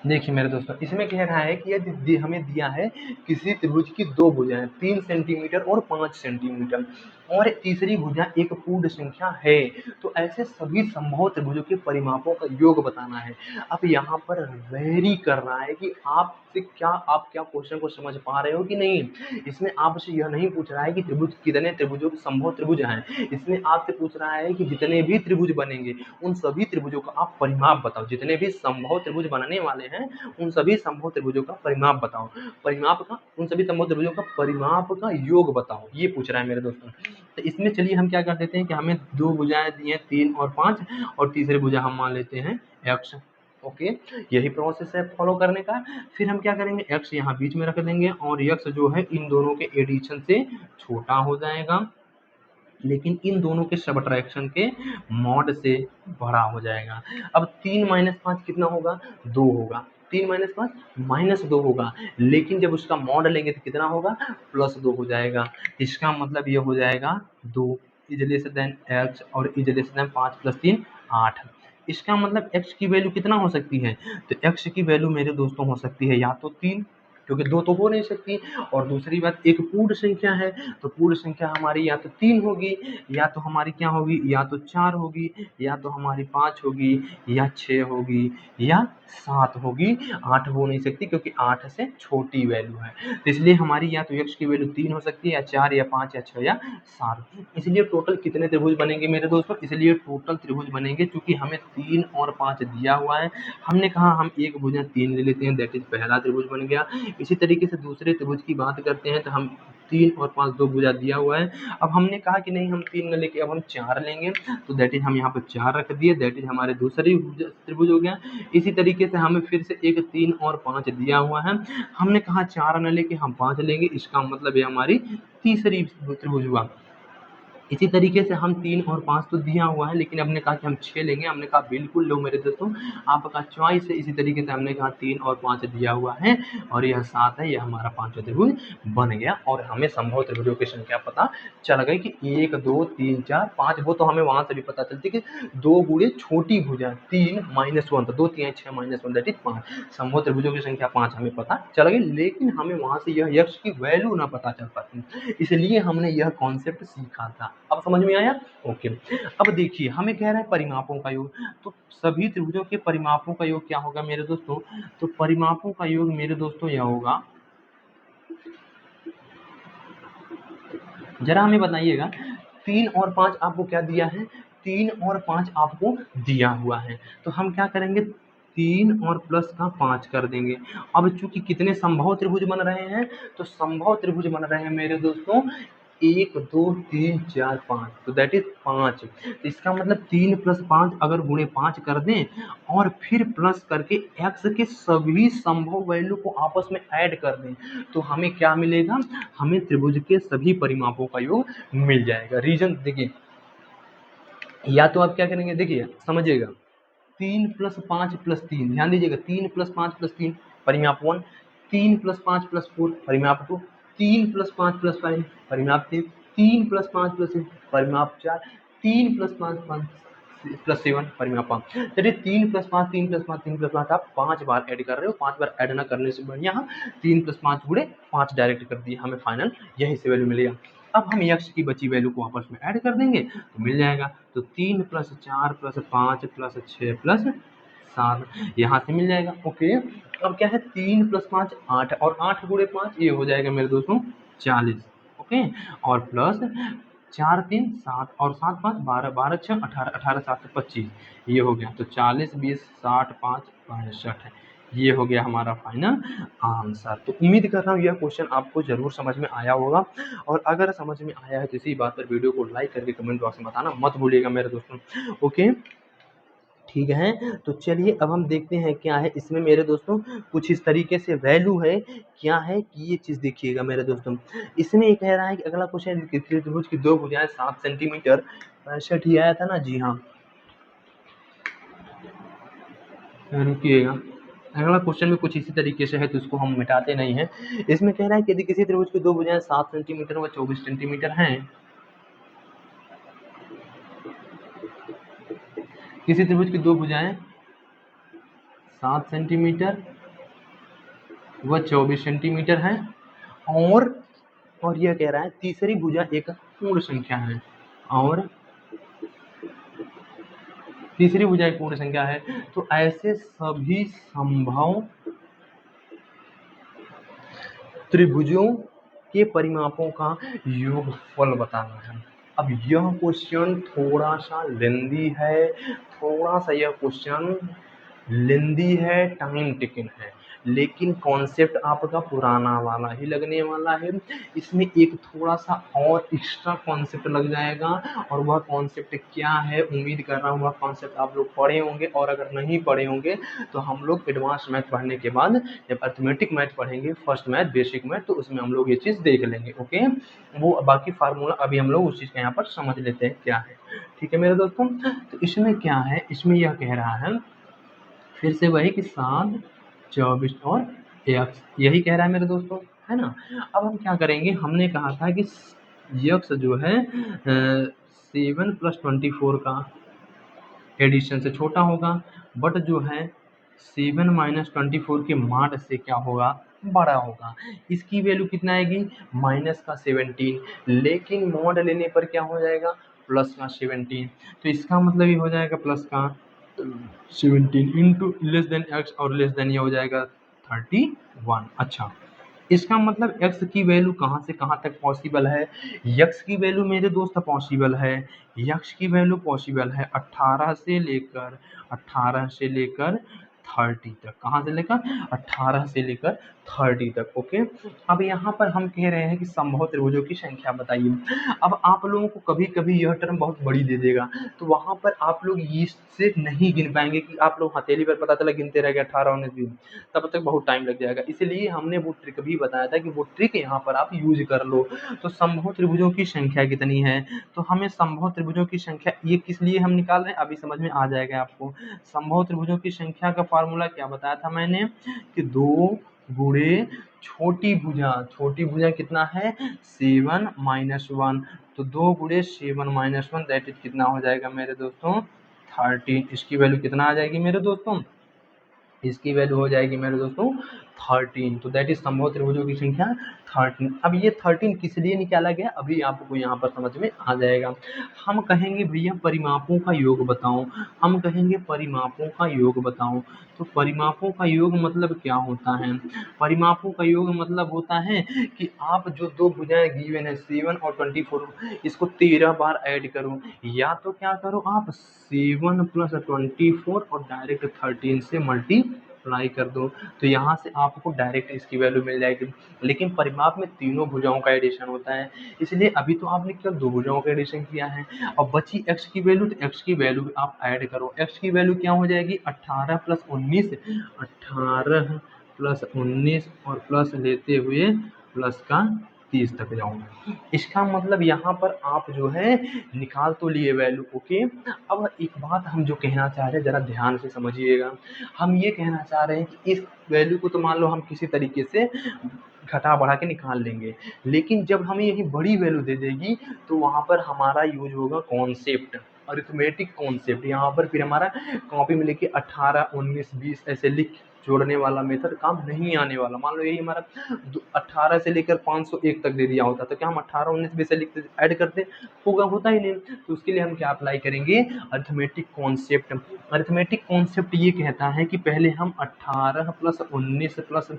देखिए मेरे दोस्तों, इसमें कह रहा है कि यदि हमें दिया है किसी त्रिभुज की दो भुजाएं 3 सेंटीमीटर और 5 सेंटीमीटर और तीसरी भुजा एक पूर्ण संख्या है, तो ऐसे सभी संभव त्रिभुजों के परिमापों का योग बताना है। अब यहाँ पर वेरी कर रहा है कि आप क्या क्वेश्चन को समझ पा रहे हो कि नहीं। इसमें आपसे यह नहीं पूछ रहा है कि त्रिभुज कितने त्रिभुजों के संभव त्रिभुज हैं, इसमें आपसे पूछ रहा है कि जितने भी त्रिभुज बनेंगे उन सभी त्रिभुजों का आप परिमाप बताओ। जितने भी संभव त्रिभुज बनने वाले हैं उन सभी संभव त्रिभुजों का परिमाप बताओ। परिमाप का उन सभी संभव त्रिभुजों का परिमाप का योग बताओ, ये पूछ रहा है मेरे दोस्तों। तो इसमें चलिए हम क्या कर देते हैं कि हमें दो भुजाएं दी हैं 3 और 5 और तीसरी भुजा हम मान लेते हैं x। ओके, यही प्रोसेस है फॉलो करने का। फिर हम क्या करेंगे, x यहाँ बीच में रख देंगे और x जो है इन दोनों के एडिशन से छोटा हो जाएगा, लेकिन इन दोनों के सबट्रैक्शन के मॉड से बड़ा हो जाएगा। अब 3 माइनस 5 कितना होगा, 2 होगा। 3 माइनस 5 -2 होगा, लेकिन जब उसका मॉड लेंगे तो कितना होगा, +2 हो जाएगा। इसका मतलब ये हो जाएगा 2 इज लेस देन x और इज लेस देन 5 + 3 8। इसका मतलब x की वैल्यू कितना हो सकती है, तो x की वैल्यू मेरे दोस्तों हो सकती है या तो 3, क्योंकि 2 तो हो नहीं सकती, और दूसरी बात एक पूर्ण संख्या है, तो पूर्ण संख्या हमारी या तो 3 होगी, या तो हमारी क्या होगी, या तो 4 होगी, या तो हमारी 5 होगी, या 6 होगी, या 7 होगी। 8 हो नहीं सकती क्योंकि 8 से छोटी वैल्यू है, तो इसलिए हमारी या तो x की वैल्यू 3 हो सकती है, या 4 या 5 या 6 या 7। इसलिए टोटल कितने त्रिभुज बनेंगे मेरे दोस्तों, इसलिए टोटल त्रिभुज बनेंगे, चूंकि हमें 3 और 5 दिया हुआ है, हमने कहा हम एक भुजा 3 ले लेते हैं, दैट इज पहला त्रिभुज बन गया। इसी तरीके से दूसरे त्रिभुज की बात करते हैं, तो हम 3 और 5 दो भुजा दिया हुआ है। अब हमने कहा कि नहीं हम 3 न लेके अब हम 4 लेंगे, तो दैट इज हम यहाँ पर 4 रख दिए, दैट इज हमारे दूसरी त्रिभुज हो गया। इसी तरीके से हमें फिर से एक 3 और 5 दिया हुआ है, हमने कहा 4 न लेके हम 5 लेंगे, इसका मतलब ये हमारी तीसरी त्रिभुज हुआ। इसी तरीके से हम 3 और 5 तो दिया हुआ है, लेकिन हमने कहा कि हम 6 लेंगे, हमने कहा बिल्कुल लो मेरे दोस्तों, आपका चॉइस है। इसी तरीके से हमने कहा 3 और 5 दिया हुआ है और यह 7 है, यह हमारा पांचवा त्रिभुज बन गया और हमें संभव त्रिभुजों की संख्या पता चल गई कि 1 2 3 4 5। वो तो हमें वहां से भी पता चलती कि 2 गुणे छोटी भुजा 3 -1, तो 2 3 6 -1 दैट इज 5। संभव त्रिभुजों की संख्या 5 हमें पता चल गई, लेकिन हमें वहां से यह यक्ष की वैल्यू ना पता चल पाती, इसलिए हमने यह कॉन्सेप्ट सीखा था। अब समझ में आया, ओके। अब देखिए हमें कह रहा है परिमापों का योग, तो सभी त्रिभुजों के परिमापों का योग क्या होगा मेरे दोस्तों, तो परिमापों का योग मेरे दोस्तों यह होगा, जरा हमें बताइएगा 3 और 5 आपको क्या दिया है, 3 और 5 आपको दिया हुआ है, तो हम क्या करेंगे 3 और प्लस का 5 कर देंगे। अब चूंकि कितने संभव त्रिभुज बन रहे हैं, तो संभव त्रिभुज बन रहे हैं मेरे दोस्तों 1 2 3 4 5, तो दैट इज 5। तो इसका मतलब 3 + 5 अगर गुणे 5 कर दें और फिर प्लस करके x के सभी संभव वैल्यू को आपस में ऐड कर दें, तो हमें क्या मिलेगा, हमें त्रिभुज के सभी परिमापों का योग मिल जाएगा। रीजन देखिए, या तो आप क्या करेंगे, देखिए समझिएगा, 3 + 5 + 3, ध्यान दीजिएगा, 3 + 5 + 3 परिमाप 1, 3 + 5 + 4 परिमाप 2, 3 + 5 + 5 परिमाप 3, 3 + 5 + 6 परिमाप 4, 3 + 5 + 7 परिमाप 5। चलिए 3 + 5 3 + 5 3 + 5 आप 5 बार ऐड कर रहे हो, 5 बार ऐड ना करने से बढ़िया हम 3 + 5 गुणे 5 डायरेक्ट कर दिए, हमें फाइनल यही से वैल्यू मिलेगा। अब हम x की बची वैल्यू को आपस में ऐड कर देंगे तो मिल जाएगा, तो 3 + 4 + 5 + 6 + 7 यहाँ से मिल जाएगा, ओके। अब क्या है 3 + 5 8 और 8 गुणे 5 ये हो जाएगा मेरे दोस्तों 40, ओके, और प्लस 4 3 7 और 7 5 12 12 6 18 18 7 25 ये हो गया, तो 40 20 60 5 65 ये हो गया हमारा फाइनल आंसर। तो उम्मीद कर रहा हूँ यह क्वेश्चन आपको जरूर समझ में आया होगा, और अगर समझ में आया है तो इसी बात पर वीडियो को लाइक करके कमेंट बॉक्स में बताना मत भूलिएगा मेरे दोस्तों, ओके ठीक है। तो चलिए अब हम देखते हैं क्या है इसमें मेरे दोस्तों, कुछ इस तरीके से वैल्यू है, क्या है कि ये चीज़ देखिएगा मेरे दोस्तों। इसमें ये कह रहा है कि अगला क्वेश्चन कि त्रिभुज की दो भुजाएं 7 सेंटीमीटर 65 ही आया था ना, जी हाँ, रुकिएगा, अगला क्वेश्चन में कुछ इसी तरीके से है तो इसको हम मिटाते नहीं हैं। इसमें कह रहा है कि यदि किसी त्रिभुज की दो भुजाएं 7 सेंटीमीटर व 24 सेंटीमीटर हैं, किसी त्रिभुज की दो भुजाएं 7 सेंटीमीटर वह 24 सेंटीमीटर है। और यह कह रहा है तीसरी भुजा एक पूर्ण संख्या है, और तीसरी भुजा एक पूर्ण संख्या है। तो ऐसे सभी संभव त्रिभुजों के परिमापों का योगफल बताना है। अब यह क्वेश्चन थोड़ा सा लेंदी है, टाइम टेकिंग है, लेकिन कॉन्सेप्ट आपका पुराना वाला ही लगने वाला है। इसमें एक थोड़ा सा और एक्स्ट्रा कॉन्सेप्ट लग जाएगा, और वह कॉन्सेप्ट क्या है, उम्मीद कर रहा हूँ वह कॉन्सेप्ट आप लोग पढ़े होंगे, और अगर नहीं पढ़े होंगे तो हम लोग एडवांस मैथ पढ़ने के बाद जब अर्थमेटिक मैथ पढ़ेंगे, फर्स्ट मैथ, बेसिक मैथ, तो उसमें हम लोग ये चीज़ देख लेंगे। ओके, वो बाकी फार्मूला अभी हम लोग उस चीज़ का यहाँ पर समझ लेते हैं क्या है। ठीक है मेरे दोस्तों, तो इसमें क्या है, इसमें यह कह रहा है फिर से वही कि 7, 24 और x, यही कह रहा है मेरे दोस्तों, है ना। अब हम क्या करेंगे, हमने कहा था कि x जो है 7 + 24 का एडिशन से छोटा होगा, बट जो है 7 - 24 के माड से क्या होगा, बड़ा होगा। इसकी वैल्यू कितना आएगी, -17, लेकिन मॉड लेने पर क्या हो जाएगा, +17। तो इसका मतलब ये हो जाएगा +17 इंटू लेस देन x, और लेस देन ये हो जाएगा 31। अच्छा, इसका मतलब x की वैल्यू कहाँ से कहाँ तक पॉसिबल है, x की वैल्यू मेरे दोस्त पॉसिबल है, x की वैल्यू पॉसिबल है 18 से लेकर 30 तक। कहाँ से लेकर, 18 से लेकर 30 तक। ओके, अब यहाँ पर हम कह रहे हैं कि संभव त्रिभुजों की संख्या बताइए। अब आप लोगों को कभी कभी यह टर्म बहुत बड़ी दे देगा, तो वहाँ पर आप लोग इससे नहीं गिन पाएंगे, कि आप लोग हथेली पर पता चला गिनते रह गए 18, 19, 20, तब तक बहुत टाइम लग जाएगा। इसलिए हमने वो ट्रिक भी बताया था कि वो ट्रिक यहाँ पर आप यूज कर लो। तो संभव त्रिभुजों की संख्या कितनी है, तो हमें संभव त्रिभुजों की संख्या ये किस लिए हम निकाल रहे हैं, अभी समझ में आ जाएगा आपको। संभव त्रिभुजों की संख्या का फार्मूला क्या बताया था मैंने, कि 2 गुणे छोटी भुजा कितना है, 7 - 1, तो 2 गुणे 7 - 1 दैट इज कितना हो जाएगा मेरे दोस्तों, 13। इसकी वैल्यू कितना आ जाएगी मेरे दोस्तों, इसकी वैल्यू हो जाएगी मेरे दोस्तों 13। तो दैट इज संभव त्रिभुजों की संख्या 13। अब ये 13 किस लिए निकाला गया, अभी आपको यहाँ पर समझ में आ जाएगा। हम कहेंगे भैया परिमापों का योग बताओ, हम कहेंगे परिमापों का योग बताओ। तो परिमापों का योग मतलब क्या होता है, परिमापों का योग मतलब होता है कि आप जो दो भुजाएं गिवन है 7 और 24, इसको 13 बार ऐड करो, या तो क्या करो आप 7 + 24 और डायरेक्ट 13 से मल्टीप्लाई कर दो, तो यहाँ से आपको डायरेक्ट इसकी वैल्यू मिल जाएगी। लेकिन परिमाप में तीनों भुजाओं का एडिशन होता है, इसलिए अभी तो आपने केवल दो भुजाओं का एडिशन किया है। और बची x की वैल्यू, तो x की वैल्यू आप ऐड करो, x की वैल्यू क्या हो जाएगी, 18 + 19, 18 + 19 और प्लस लेते हुए प्लस का 30 तक जाऊंगा। इसका मतलब यहाँ पर आप जो है निकाल तो लिए वैल्यू। ओके, अब एक बात हम जो कहना चाह रहे हैं जरा ध्यान से समझिएगा, हम ये कहना चाह रहे हैं कि इस वैल्यू को तो मान लो हम किसी तरीके से घटा बढ़ा के निकाल लेंगे, लेकिन जब हमें यही बड़ी वैल्यू दे देगी तो वहाँ पर हमारा यूज होगा कॉन्सेप्ट, अरिथमेटिक कॉन्सेप्ट। यहाँ पर फिर हमारा कॉपी में लेके 18, 19, 20 ऐसे लिख जोड़ने वाला मेथड काम नहीं आने वाला। मान लो यही हमारा 18 से लेकर 501 तक दे दिया होता, तो क्या हम 18, 19, 20 से लिखते ऐड करते, होता ही नहीं। तो उसके लिए हम क्या अप्लाई करेंगे, अरिथमेटिक कॉन्सेप्ट। अरिथमेटिक कॉन्सेप्ट ये कहता है कि पहले हम 18 + 19 plus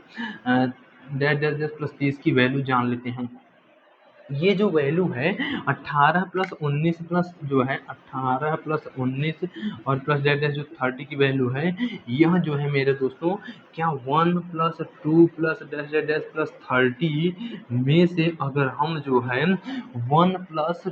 dash dash dash plus 30 की वैल्यू जान लेते हैं। ये जो वैल्यू है 18 + 19 प्लस जो है 18 + 19 और प्लस डैश डैश जो 30 की वैल्यू है, यह जो है मेरे दोस्तों क्या 1 + 2 plus dash dash dash plus 30 में से अगर हम जो है 1 +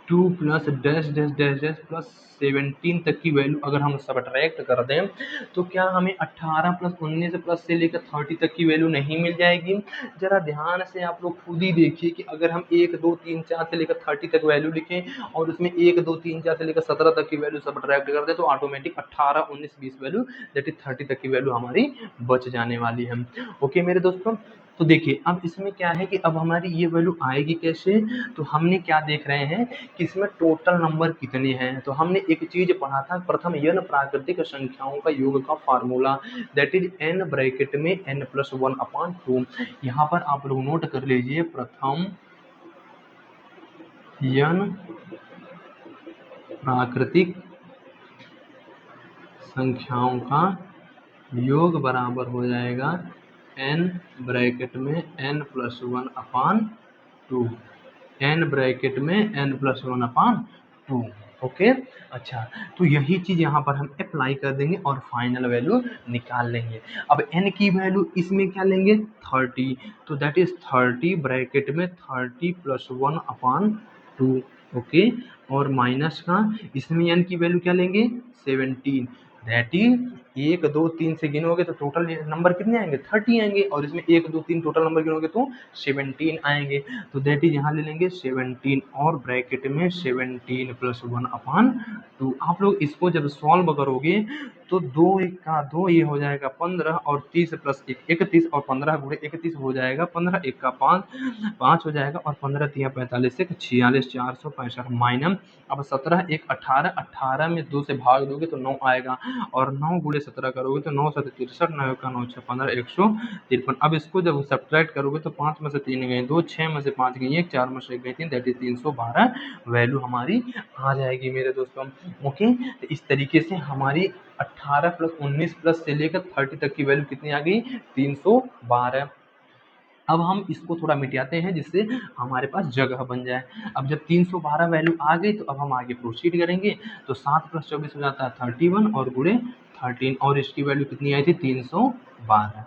2 plus dash dash dash dash plus 17 तक की वैल्यू अगर हम सब्ट्रैक्ट कर दें, तो क्या हमें 18 + 19 प्लस से लेकर 30 तक की वैल्यू नहीं मिल जाएगी। जरा ध्यान से आप लोग खुद ही देखिए कि अगर हम 1, 2, 3, 4 से लेकर 30 तक वैल्यू लिखें और उसमें 1, 2, 3, 4 से लेकर 17 तक की वैल्यू सब्ट्रैक्ट कर दें, तो ऑटोमेटिक 18, 19, 20 वैल्यू दैट इज 30 तक की वैल्यू हमारी बच जाने वाली है। ओके मेरे दोस्तों, तो देखिए अब इसमें क्या है कि अब हमारी ये वैल्यू आएगी कैसे, तो हमने क्या देख रहे हैं कि इसमें टोटल नंबर कितने हैं। तो हमने एक चीज पढ़ा था प्रथम n प्राकृतिक संख्याओं का योग का formula, that is n bracket में n+1/2। यहाँ पर आप लोग नोट कर लीजिए, प्रथम n प्राकृतिक संख्याओं का योग बराबर हो जाएगा n ब्रैकेट में n+1/2, n ब्रैकेट में n+1/2। ओके, अच्छा, तो यही चीज यहाँ पर हम अप्लाई कर देंगे और फाइनल वैल्यू निकाल लेंगे। अब n की वैल्यू इसमें क्या लेंगे 30, तो दैट इज 30 ब्रैकेट में 30+1/2। ओके, और माइनस का इसमें n की वैल्यू क्या लेंगे 17, दैट इज 1 2 3 से गिनोगे तो टोटल नंबर कितने आएंगे 30 आएंगे, और इसमें 1 2 3 टोटल नंबर गिनोगे तो 17 आएंगे। तो दैट इज यहाँ ले लेंगे 17 और ब्रैकेट में 17+1/2। आप लोग इसको जब सॉल्व करोगे तो 2 1 का 2 ये हो जाएगा 15, और 30 + 1 31, और 15 गुणे 31 हो जाएगा 15 1 का 5 5 हो जाएगा, और 15 3 45 1 46 465 माइनस। अब 17 1 18, 18 में 2 से भाग दोगे तो 9 आएगा, और 9 गुणे 17 करोगे तो 9 7 63, 9 का 9 6 15 153। अब इसको जब सब्ट्रैक्ट करोगे तो 5 में से 3 गए 2, 6 में से 5 गई 1, 4 में से 1 गई 3, दैट इज 312 वैल्यू हमारी आ जाएगी मेरे दोस्तों। ओके, तो इस तरीके से हमारी 18 + 19 प्लस से लेकर 30 तक की वैल्यू कितनी आ गई 312। अब हम इसको थोड़ा मिटाते हैं जिससे हमारे पास जगह बन जाए। अब जब 312 वैल्यू आ गई तो अब हम आगे प्रोसीड करेंगे। तो 7 + 24 हो जाता है 31, और गुणे 13, और इसकी वैल्यू कितनी आई थी 312।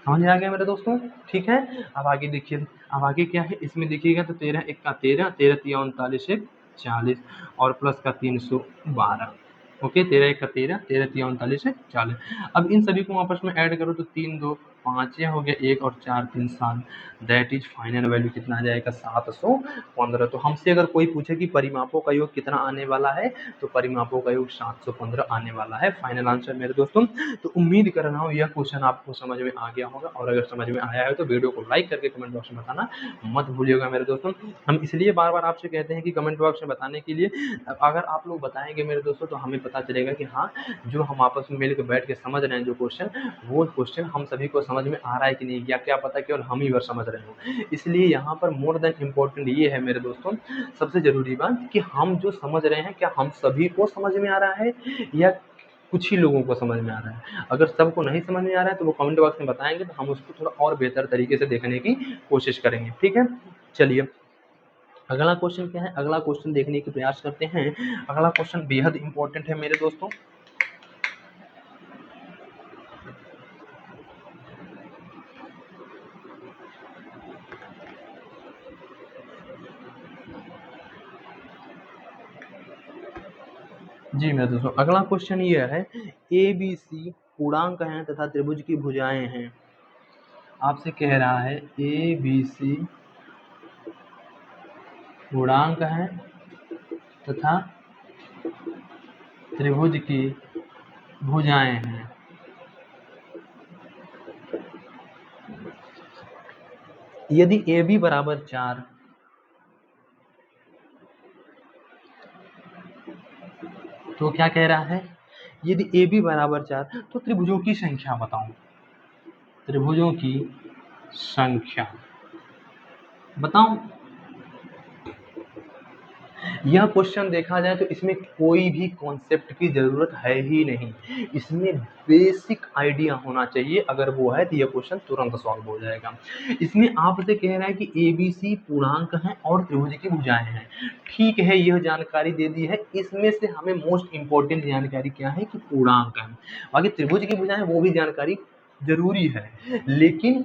समझ में आ गया मेरे दोस्तों, ठीक है। अब आगे देखिए, अब आगे क्या है इसमें देखिएगा, तो 13 1 का 13, 13 3 39 1 40, और प्लस का 312। ओके, 13 1 का 13, 13 3 39 1 40। अब इन सभी को आपस में ऐड करो तो 3 2 5 ये हो गया 1, और 4 3 7, दैट इज फाइनल वैल्यू कितना आ जाएगा 715। तो हमसे अगर कोई पूछे कि परिमापों का योग कितना आने वाला है, तो परिमापों का योग 715 आने वाला है, फाइनल आंसर मेरे दोस्तों। तो उम्मीद कर रहा हूँ यह क्वेश्चन आपको समझ में आ गया होगा, और अगर समझ में आया है तो वीडियो को लाइक करके कमेंट बॉक्स में बताना मत भूलिएगा मेरे दोस्तों। हम इसलिए बार बार आपसे कहते हैं कि कमेंट बॉक्स में बताने के लिए, अगर आप लोग बताएंगे मेरे दोस्तों तो हमें पता चलेगा कि हाँ, जो हम आपस में मिल के बैठ के समझ रहे हैं जो क्वेश्चन, वो क्वेश्चन हम सभी को समझ में आ रहा है कि नहीं, या क्या पता केवल हम ही बार समझ रहे हो। इसलिए यहाँ पर मोर देन इम्पोर्टेंट ये है मेरे दोस्तों, सबसे जरूरी बात कि हम जो समझ रहे हैं क्या हम सभी को समझ में आ रहा है या कुछ ही लोगों को समझ में आ रहा है। अगर सबको नहीं समझ में आ रहा है तो वो कमेंट बॉक्स में बताएंगे, तो हम उसको थोड़ा और बेहतर तरीके से देखने की कोशिश करेंगे, ठीक है। चलिए अगला क्वेश्चन क्या है, अगला क्वेश्चन देखने की प्रयास करते हैं। अगला क्वेश्चन बेहद इंपॉर्टेंट है मेरे दोस्तों। जी मेरे दोस्तों, अगला क्वेश्चन ये है, ABC पूर्णांक हैं तथा त्रिभुज की भुजाएं हैं। आपसे कह रहा है ABC पूर्णांक हैं तथा त्रिभुज की भुजाएं हैं। यदि AB बराबर 4, तो क्या कह रहा है, यदि AB बराबर 4 तो त्रिभुजों की संख्या बताओ। त्रिभुजों की संख्या बताओ। यह क्वेश्चन देखा जाए तो इसमें कोई भी कॉन्सेप्ट की जरूरत है ही नहीं, इसमें बेसिक आइडिया होना चाहिए। अगर वो है तो यह क्वेश्चन तुरंत सॉल्व हो जाएगा। इसमें आपसे कह रहा है कि ABC पूर्णांक हैं और त्रिभुज की भुजाएं हैं। ठीक है, यह जानकारी दे दी है। इसमें से हमें मोस्ट इंपॉर्टेंट जानकारी क्या है कि पूर्णांक है। बाकी त्रिभुज की भुजाएं वो भी जानकारी जरूरी है, लेकिन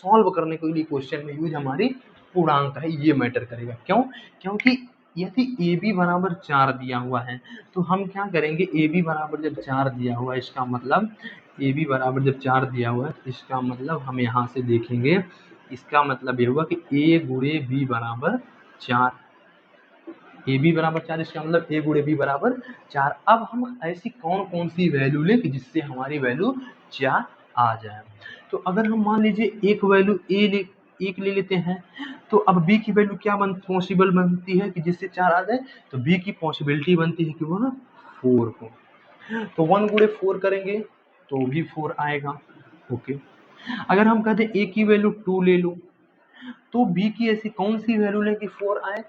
सॉल्व करने के लिए क्वेश्चन में यूज हमारी पूर्णांक है, ये मैटर करेगा। क्यों? क्योंकि यदि AB बराबर 4 दिया हुआ है तो हम क्या करेंगे, AB बराबर जब 4 दिया हुआ है इसका मतलब, AB बराबर जब 4 दिया हुआ है इसका मतलब हम यहाँ से देखेंगे, इसका मतलब ये हुआ कि A गुणे B बराबर 4। AB बराबर 4 इसका मतलब A गुणे B बराबर 4। अब हम ऐसी कौन कौन सी वैल्यू लें कि जिससे हमारी वैल्यू 4 आ जाए। तो अगर हम मान लीजिए एक वैल्यू एक ले लेते हैं, तो अब बी की वैल्यू क्या पॉसिबल बनती है कि जिससे 4 आ जाए, तो बी की पॉसिबिलिटी बनती है कि वह 4 हो। तो 1 गुणे 4 करेंगे तो भी 4 आएगा। ओके, अगर हम कहते हैं ए की वैल्यू 2 ले लो, तो बी की ऐसी कौन सी वैल्यू लें कि 4 आए?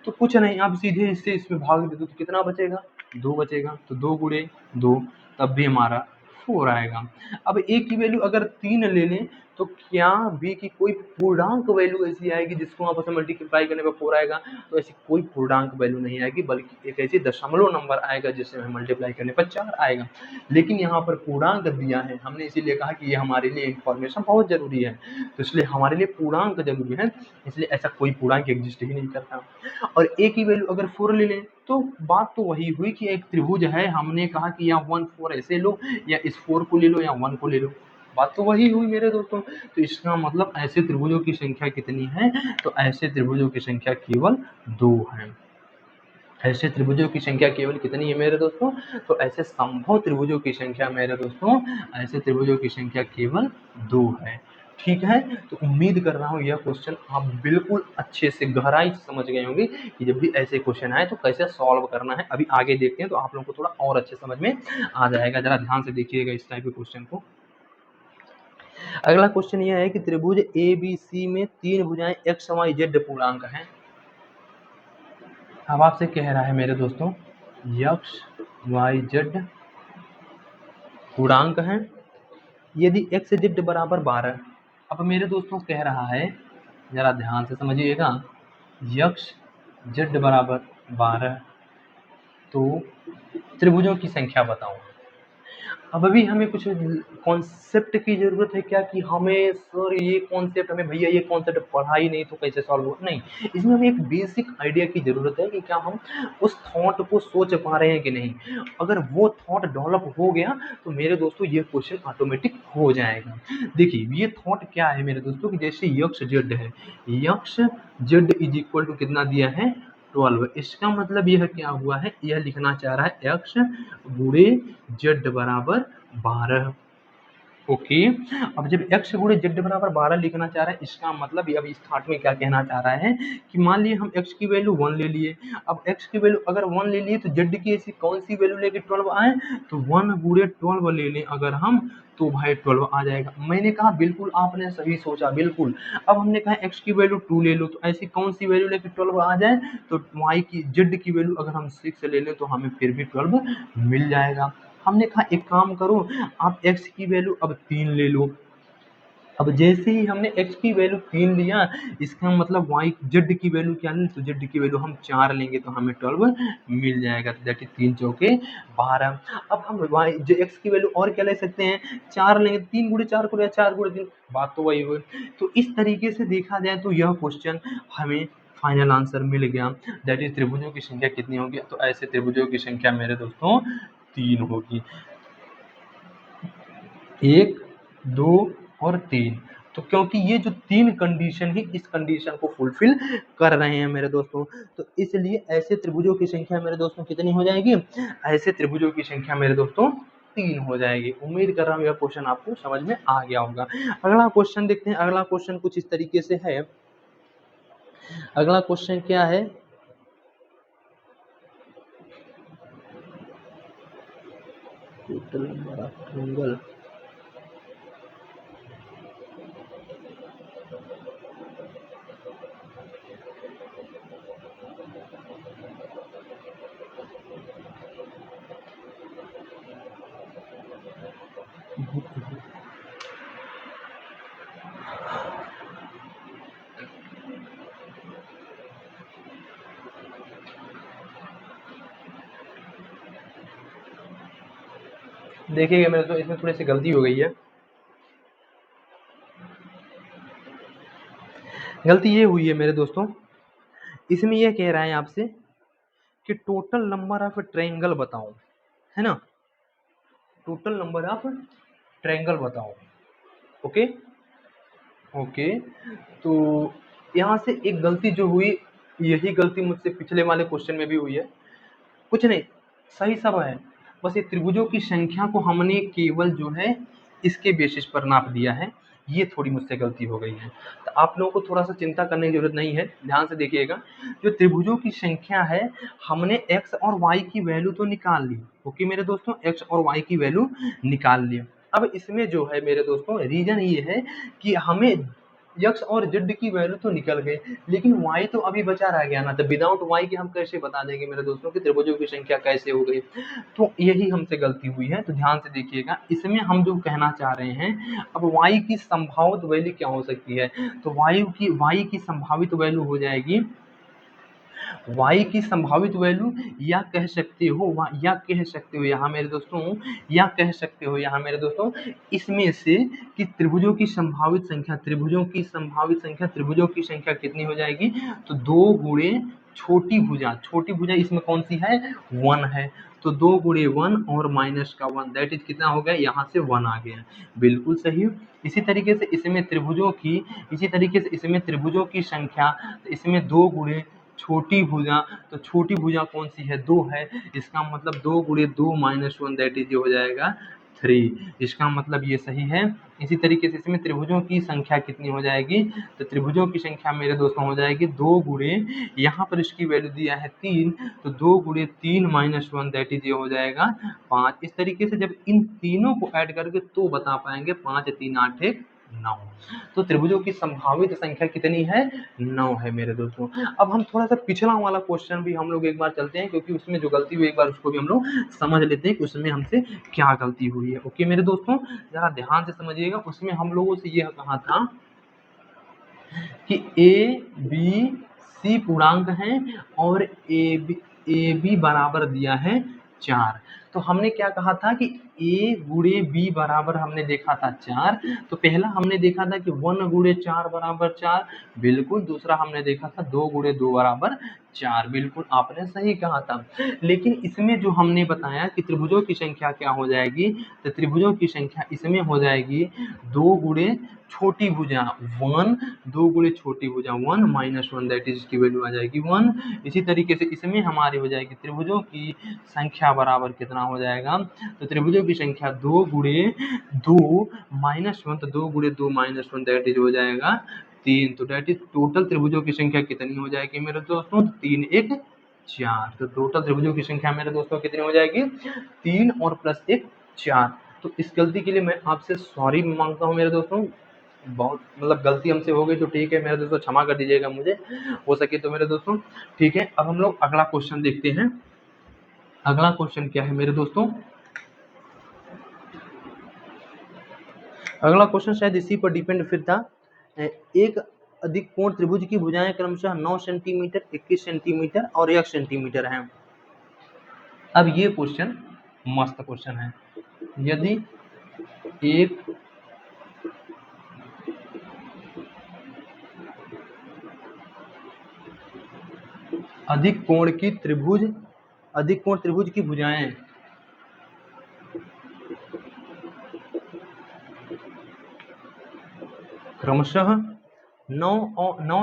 तो कुछ नहीं, आप सीधे इससे इसमें भाग दे दो तो कितना बचेगा? 2 बचेगा। तो 2 गुणे 2 तब भी हमारा 4 आएगा। अब ए की वैल्यू अगर 3 ले लें, तो क्या बी की कोई पूर्णांक वैल्यू ऐसी आएगी जिसको आपस में मल्टीप्लाई करने पर 4 आएगा? तो ऐसी कोई पूर्णांक वैल्यू नहीं आएगी, बल्कि एक ऐसी दशमलव नंबर आएगा जिससे हमें मल्टीप्लाई करने पर 4 आएगा। लेकिन यहाँ पर पूर्णांक दिया है, हमने इसीलिए कहा कि ये हमारे लिए इंफॉर्मेशन बहुत जरूरी है, तो इसलिए हमारे लिए पूर्णांक जरूरी है, इसलिए ऐसा कोई पूर्णांक एग्जिस्ट ही नहीं करता। और ए की वैल्यू अगर 4 ले लें, तो बात तो वही हुई कि एक त्रिभुज है, हमने कहा कि या 1 4 ऐसे लो, या इस 4 को ले लो, या 1 को ले लो, बात तो वही हुई मेरे दोस्तों। तो इसका मतलब ऐसे त्रिभुजों की संख्या कितनी है? तो ऐसे त्रिभुजों की संख्या केवल 2 है। ऐसे त्रिभुजों की संख्या केवल कितनी है मेरे दोस्तों? तो ऐसे संभव त्रिभुजों की संख्या मेरे दोस्तों, ऐसे त्रिभुजों की संख्या केवल 2 है। ठीक है, तो उम्मीद कर रहा हूँ यह क्वेश्चन आप बिल्कुल अच्छे से गहराई से समझ गए होंगे कि जब भी ऐसे क्वेश्चन आए तो कैसे सॉल्व करना है। अभी आगे देखते हैं तो आप लोगों को थोड़ा और अच्छे समझ में आ जाएगा। जरा ध्यान से देखिएगा इस टाइप के क्वेश्चन को। अगला क्वेश्चन यह है कि त्रिभुज ए बी सी में 3 भुजाएं एक्स वाई जेड पूर्णांक हैं। अब आपसे कह रहा है मेरे दोस्तों, एक्स वाई जेड पूर्णांक हैं यदि एक्स जेड बराबर 12। अब मेरे दोस्तों कह रहा है, जरा ध्यान से समझिएगा, एक्स जेड बराबर 12, तो त्रिभुजों की संख्या बताओ। अब अभी हमें कुछ कॉन्सेप्ट की जरूरत है क्या कि हमें सर ये कॉन्सेप्ट, हमें भैया ये कॉन्सेप्ट पढ़ा ही नहीं तो कैसे सॉल्व हो? नहीं, इसमें हमें एक बेसिक आइडिया की जरूरत है कि क्या हम उस थॉट को सोच पा रहे हैं कि नहीं। अगर वो थॉट डेवलप हो गया तो मेरे दोस्तों ये क्वेश्चन ऑटोमेटिक हो जाएगा। देखिए ये थॉट क्या है मेरे दोस्तों कि जैसे यक्स जेड है, x z is equal to कितना दिया है? 12। इसका मतलब यह क्या हुआ है? यह लिखना चाह रहा है एक्स गुणे जेड बराबर 12। ओके, अब जब x गुणे जेड बराबर 12 लिखना चाह रहा है, इसका मतलब अब इस थाट में क्या कहना चाह रहा है कि मान लिए हम x की वैल्यू 1 ले लिए। अब x की वैल्यू अगर 1 ले लिए तो z की ऐसी कौन सी वैल्यू लेके 12 आए? तो 1 गुणे 12 ले लें अगर हम, तो भाई 12 आ जाएगा। मैंने कहा बिल्कुल आपने सही सोचा, बिल्कुल। अब हमने कहा x की वैल्यू 2 ले लो, तो ऐसी कौन सी वैल्यू लेके 12 आ जाए? तो y की z की वैल्यू अगर हम 6 ले लें तो हमें फिर भी 12 मिल जाएगा। हमने कहा एक काम करो, आप x की वैल्यू अब 3 ले लो। अब जैसे ही हमने x की वैल्यू 3 लिया, इसका मतलब y z की वैल्यू क्या लें? तो z की वैल्यू हम 4 लेंगे तो हमें 12 मिल जाएगा। तो दैट इज 3 चौके 12। अब हम x की वैल्यू और क्या ले सकते हैं? 4 लेंगे, 3 गुणे 4 को, 4 गुणे 3, बात तो वही हुई। तो इस तरीके से देखा जाए तो यह क्वेश्चन हमें फाइनल आंसर मिल गया। दैट इज त्रिभुजों की संख्या कितनी होगी? तो ऐसे त्रिभुजों की संख्या मेरे दोस्तों 3 होगी, 1 2 और 3। तो क्योंकि ये जो 3 कंडीशन है, इस कंडीशन को फुलफिल कर रहे हैं मेरे दोस्तों, तो इसलिए ऐसे त्रिभुजों की संख्या मेरे दोस्तों कितनी हो जाएगी? ऐसे त्रिभुजों की संख्या मेरे दोस्तों 3 हो जाएगी। उम्मीद कर रहा हूँ यह क्वेश्चन आपको समझ में आ गया होगा। अगला क्वेश्चन देखते हैं। अगला क्वेश्चन कुछ इस तरीके से है। अगला क्वेश्चन क्या है? Total number of triangle. देखिएगा मेरे दोस्तों, इसमें थोड़ी सी गलती हो गई है। गलती ये हुई है मेरे दोस्तों, इसमें यह कह रहा है आपसे कि टोटल नंबर ऑफ ट्रायंगल बताओ, है ना? टोटल नंबर ऑफ ट्रायंगल बताओ। ओके ओके, तो यहाँ से एक गलती जो हुई, यही गलती मुझसे पिछले वाले क्वेश्चन में भी हुई है। कुछ नहीं, सही सब है, बस ये त्रिभुजों की संख्या को हमने केवल जो है इसके बेसिस पर नाप दिया है। ये थोड़ी मुझसे गलती हो गई है। तो आप लोगों को थोड़ा सा चिंता करने की जरूरत नहीं है, ध्यान से देखिएगा। जो त्रिभुजों की संख्या है, हमने एक्स और वाई की वैल्यू तो निकाल ली। ओके मेरे दोस्तों, एक्स और वाई की वैल्यू निकाल ली। अब इसमें जो है मेरे दोस्तों रीजन ये है कि हमें यक्स और जेड की वैल्यू तो निकल गई, लेकिन वाई तो अभी बचा रह गया ना। तो विदाउट वाई के हम कैसे बता देंगे मेरे दोस्तों कि त्रिभुजों की संख्या कैसे हो गई। तो यही हमसे गलती हुई है। तो ध्यान से देखिएगा, इसमें हम जो कहना चाह रहे हैं, अब वाई की संभावित वैल्यू क्या हो सकती है। तो वाई की संभावित वैल्यू हो जाएगी, y की संभावित वैल्यू, या कह सकते हो यहाँ मेरे दोस्तों, इसमें से कि त्रिभुजों की संख्या कितनी हो जाएगी। तो 2 गुणे छोटी भुजा इसमें कौन सी है, 1 है। तो 2 गुणे 1 और माइनस का 1, दैट इज कितना हो गया, यहाँ से 1 आ गया। बिल्कुल सही। इसी तरीके से इसमें त्रिभुजों की संख्या, इसमें 2 गुणे छोटी भुजा, तो छोटी भुजा कौन सी है, 2 है। इसका मतलब 2 गुणे 2 माइनस 1, दैट इज हो जाएगा 3। इसका मतलब ये सही है। इसी तरीके से इसमें त्रिभुजों की संख्या कितनी हो जाएगी। तो त्रिभुजों की संख्या मेरे दोस्तों हो जाएगी 2 गुणे, यहाँ पर इसकी वैल्यू दिया है 3, तो 2 गुणे 3 माइनस 1, दैट इज हो जाएगा 5। इस तरीके से जब इन तीनों को ऐड करके तो बता पाएंगे 5 3 8 1 9। तो त्रिभुजों की संभावित संख्या कितनी है, 9 है मेरे दोस्तों। अब हम थोड़ा सा पिछला वाला क्वेश्चन भी हम लोग एक बार चलते हैं, क्योंकि उसमें जो गलती हुई एक बार उसको भी हम लोग समझ लेते हैं कि उसमें हमसे क्या गलती हुई है। ओके मेरे दोस्तों, जरा ध्यान से समझिएगा। उसमें हम लोगों से यह कहा था कि ए बी सी पूर्णांक हैं और ए बी बराबर दिया है 4। तो हमने क्या कहा था कि a गुणे बी बराबर हमने देखा था 4। तो पहला हमने देखा था कि 1 गुणे 4 बराबर 4, बिल्कुल। दूसरा हमने देखा था 2 गुणे 2 बराबर 4, बिल्कुल आपने सही कहा था। लेकिन इसमें जो हमने बताया कि त्रिभुजों की संख्या क्या हो जाएगी, तो त्रिभुजों की संख्या इसमें हो जाएगी 2 गुणे छोटी भुजा 1, 2 गुणे छोटी भुजा 1 माइनस 1, दैट इज की वैल्यू आ जाएगी 1। इसी तरीके से इसमें हमारी हो जाएगी त्रिभुजों की संख्या बराबर कितना हो जाएगा। तो त्रिभुजों की संख्या 2 गुणे 2 माइनस 1, तो 2 गुणे 2 माइनस 1, दैट इज हो जाएगा 3। तो दैट इज टोटल त्रिभुजों की संख्या कितनी हो जाएगी मेरे दोस्तों, 3 1 4। तो टोटल त्रिभुजों की संख्या मेरे दोस्तों कितनी हो जाएगी, 3 और प्लस 1 4। तो इस गलती के लिए मैं आपसे सॉरी मांगता हूँ मेरे दोस्तों, बहुत मतलब गलती हमसे हो गई। तो ठीक है मेरे दोस्तों, क्षमा कर दीजिएगा मुझे, हो सके तो मेरे दोस्तों। ठीक है, अब हम लोग अगला क्वेश्चन देखते हैं। अगला क्वेश्चन क्या है मेरे दोस्तों, अगला क्वेश्चन शायद इसी पर डिपेंड फिर था। एक अधिक कोण त्रिभुज की भुजाएं क्रमशः 9 सेंटीमीटर, 21 सेंटीमीटर और 1 सेंटीमीटर हैं। अब ये क्वेश्चन मस्त क्वेश्चन है। यदि एक अधिक कोण त्रिभुज की भुजाएं क्रमशः 9,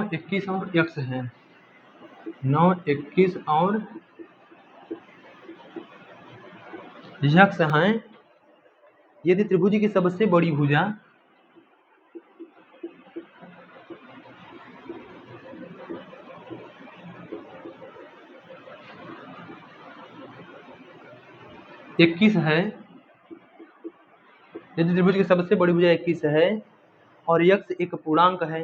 21 और x हैं, 9 21 और x हैं। यदि त्रिभुज की सबसे बड़ी भुजा इक्कीस है, यदि त्रिभुज की सबसे बड़ी भुजा 21 है और x एक पूर्णांक है,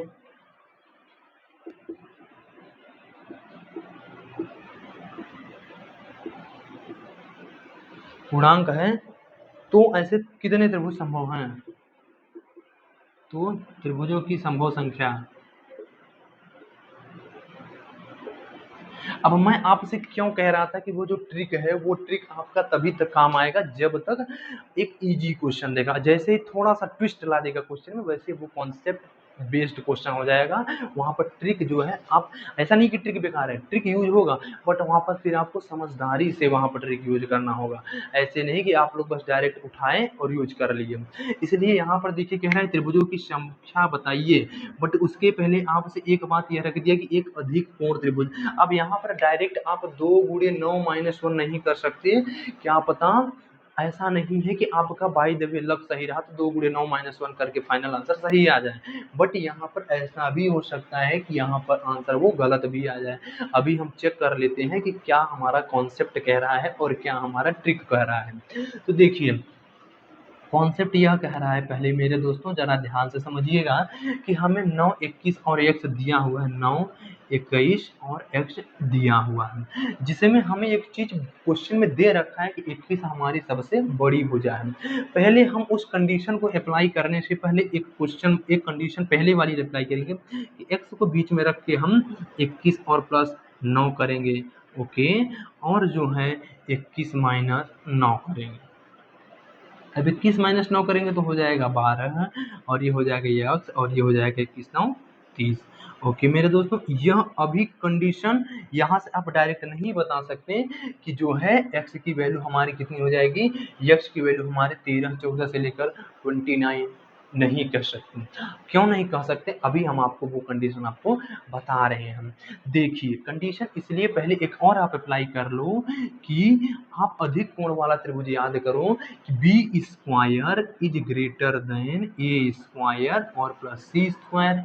तो ऐसे कितने त्रिभुज संभव हैं। तो त्रिभुजों की संभव संख्या, अब मैं आपसे क्यों कह रहा था कि वो जो ट्रिक है, वो ट्रिक आपका तभी तक काम आएगा जब तक एक इजी क्वेश्चन देगा। जैसे ही थोड़ा सा ट्विस्ट ला देगा क्वेश्चन में, वैसे वो कॉन्सेप्ट बेस्ड क्वेश्चन हो जाएगा। वहाँ पर ट्रिक जो है, आप ऐसा नहीं कि ट्रिक बेकार है, ट्रिक यूज होगा, बट वहाँ पर फिर आपको समझदारी से वहाँ पर ट्रिक यूज करना होगा। ऐसे नहीं कि आप लोग बस डायरेक्ट उठाएं और यूज कर लिए। इसलिए यहाँ पर देखिए कह रहा है त्रिभुजों की संख्या बताइए, बट उसके पहले आपसे एक बात यह रख दिया कि एक अधिक कोण त्रिभुज। अब यहाँ पर डायरेक्ट आप 2 गुणे 9 माइनस 1 नहीं कर सकते, क्या पता ऐसा नहीं है कि आपका बाय द वे लक सही रहा तो 2 गुणे 9 माइनस 1 करके फाइनल आंसर सही आ जाए, बट यहाँ पर ऐसा भी हो सकता है कि यहाँ पर आंसर वो गलत भी आ जाए। अभी हम चेक कर लेते हैं कि क्या हमारा कॉन्सेप्ट कह रहा है और क्या हमारा ट्रिक कह रहा है। तो देखिए कॉन्सेप्ट यह कह रहा है, पहले मेरे दोस्तों जरा ध्यान से समझिएगा कि हमें 9, 21 और x दिया हुआ है, 9, 21 और x दिया हुआ है, जिसे में हमें एक चीज क्वेश्चन में दे रखा है कि 21 हमारी सबसे बड़ी भुजा है। पहले हम उस कंडीशन को अप्लाई करने से पहले एक कंडीशन पहले वाली अप्लाई करेंगे कि x को बीच में रख के हम 21 और प्लस 9 करेंगे, ओके, और जो है 21 माइनस 9 करेंगे। अब 21 माइनस 9 करेंगे तो हो जाएगा 12, और ये हो जाएगा ये x, और ये हो जाएगा 21 9 30। ओके मेरे दोस्तों, यह अभी कंडीशन यहाँ से आप डायरेक्ट नहीं बता सकते कि जो है x की वैल्यू हमारी कितनी हो जाएगी, x की वैल्यू हमारे 13 14 से लेकर 29 नहीं कह सकते। क्यों नहीं कह सकते, अभी हम आपको वो कंडीशन आपको बता रहे हैं। देखिए कंडीशन इसलिए पहले एक और आप अप्लाई कर लो कि आप अधिक कोण वाला त्रिभुज याद करो कि b square is greater than a square और प्लस सी स्क्वायर।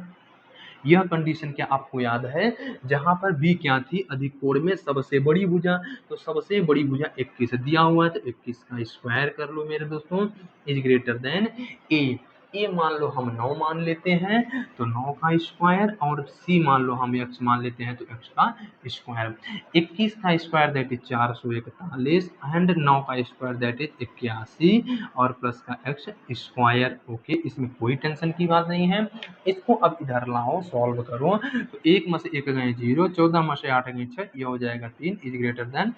यह कंडीशन क्या आपको याद है, जहां पर बी क्या थी, अधिक कोण में सबसे बड़ी भुजा, तो सबसे बड़ी भुजा 21 दिया हुआ है तो 21 का स्क्वायर कर लो मेरे दोस्तों, इज ग्रेटर देन ए मान लो हम 9 मान लेते हैं तो 9 का स्क्वायर, और सी मान लो हम x मान लेते हैं तो x का स्क्वायर। 21 का स्क्वायर दैट इज 441 एंड 9 का स्क्वायर दैट इज 81 और प्लस का x स्क्वायर। ओके, इसमें कोई टेंशन की बात नहीं है। इसको अब इधर लाओ, सॉल्व करो, तो 1 में से 1 गए 0, 14 में से 8 गए 6, ये हो जाएगा 3 is greater then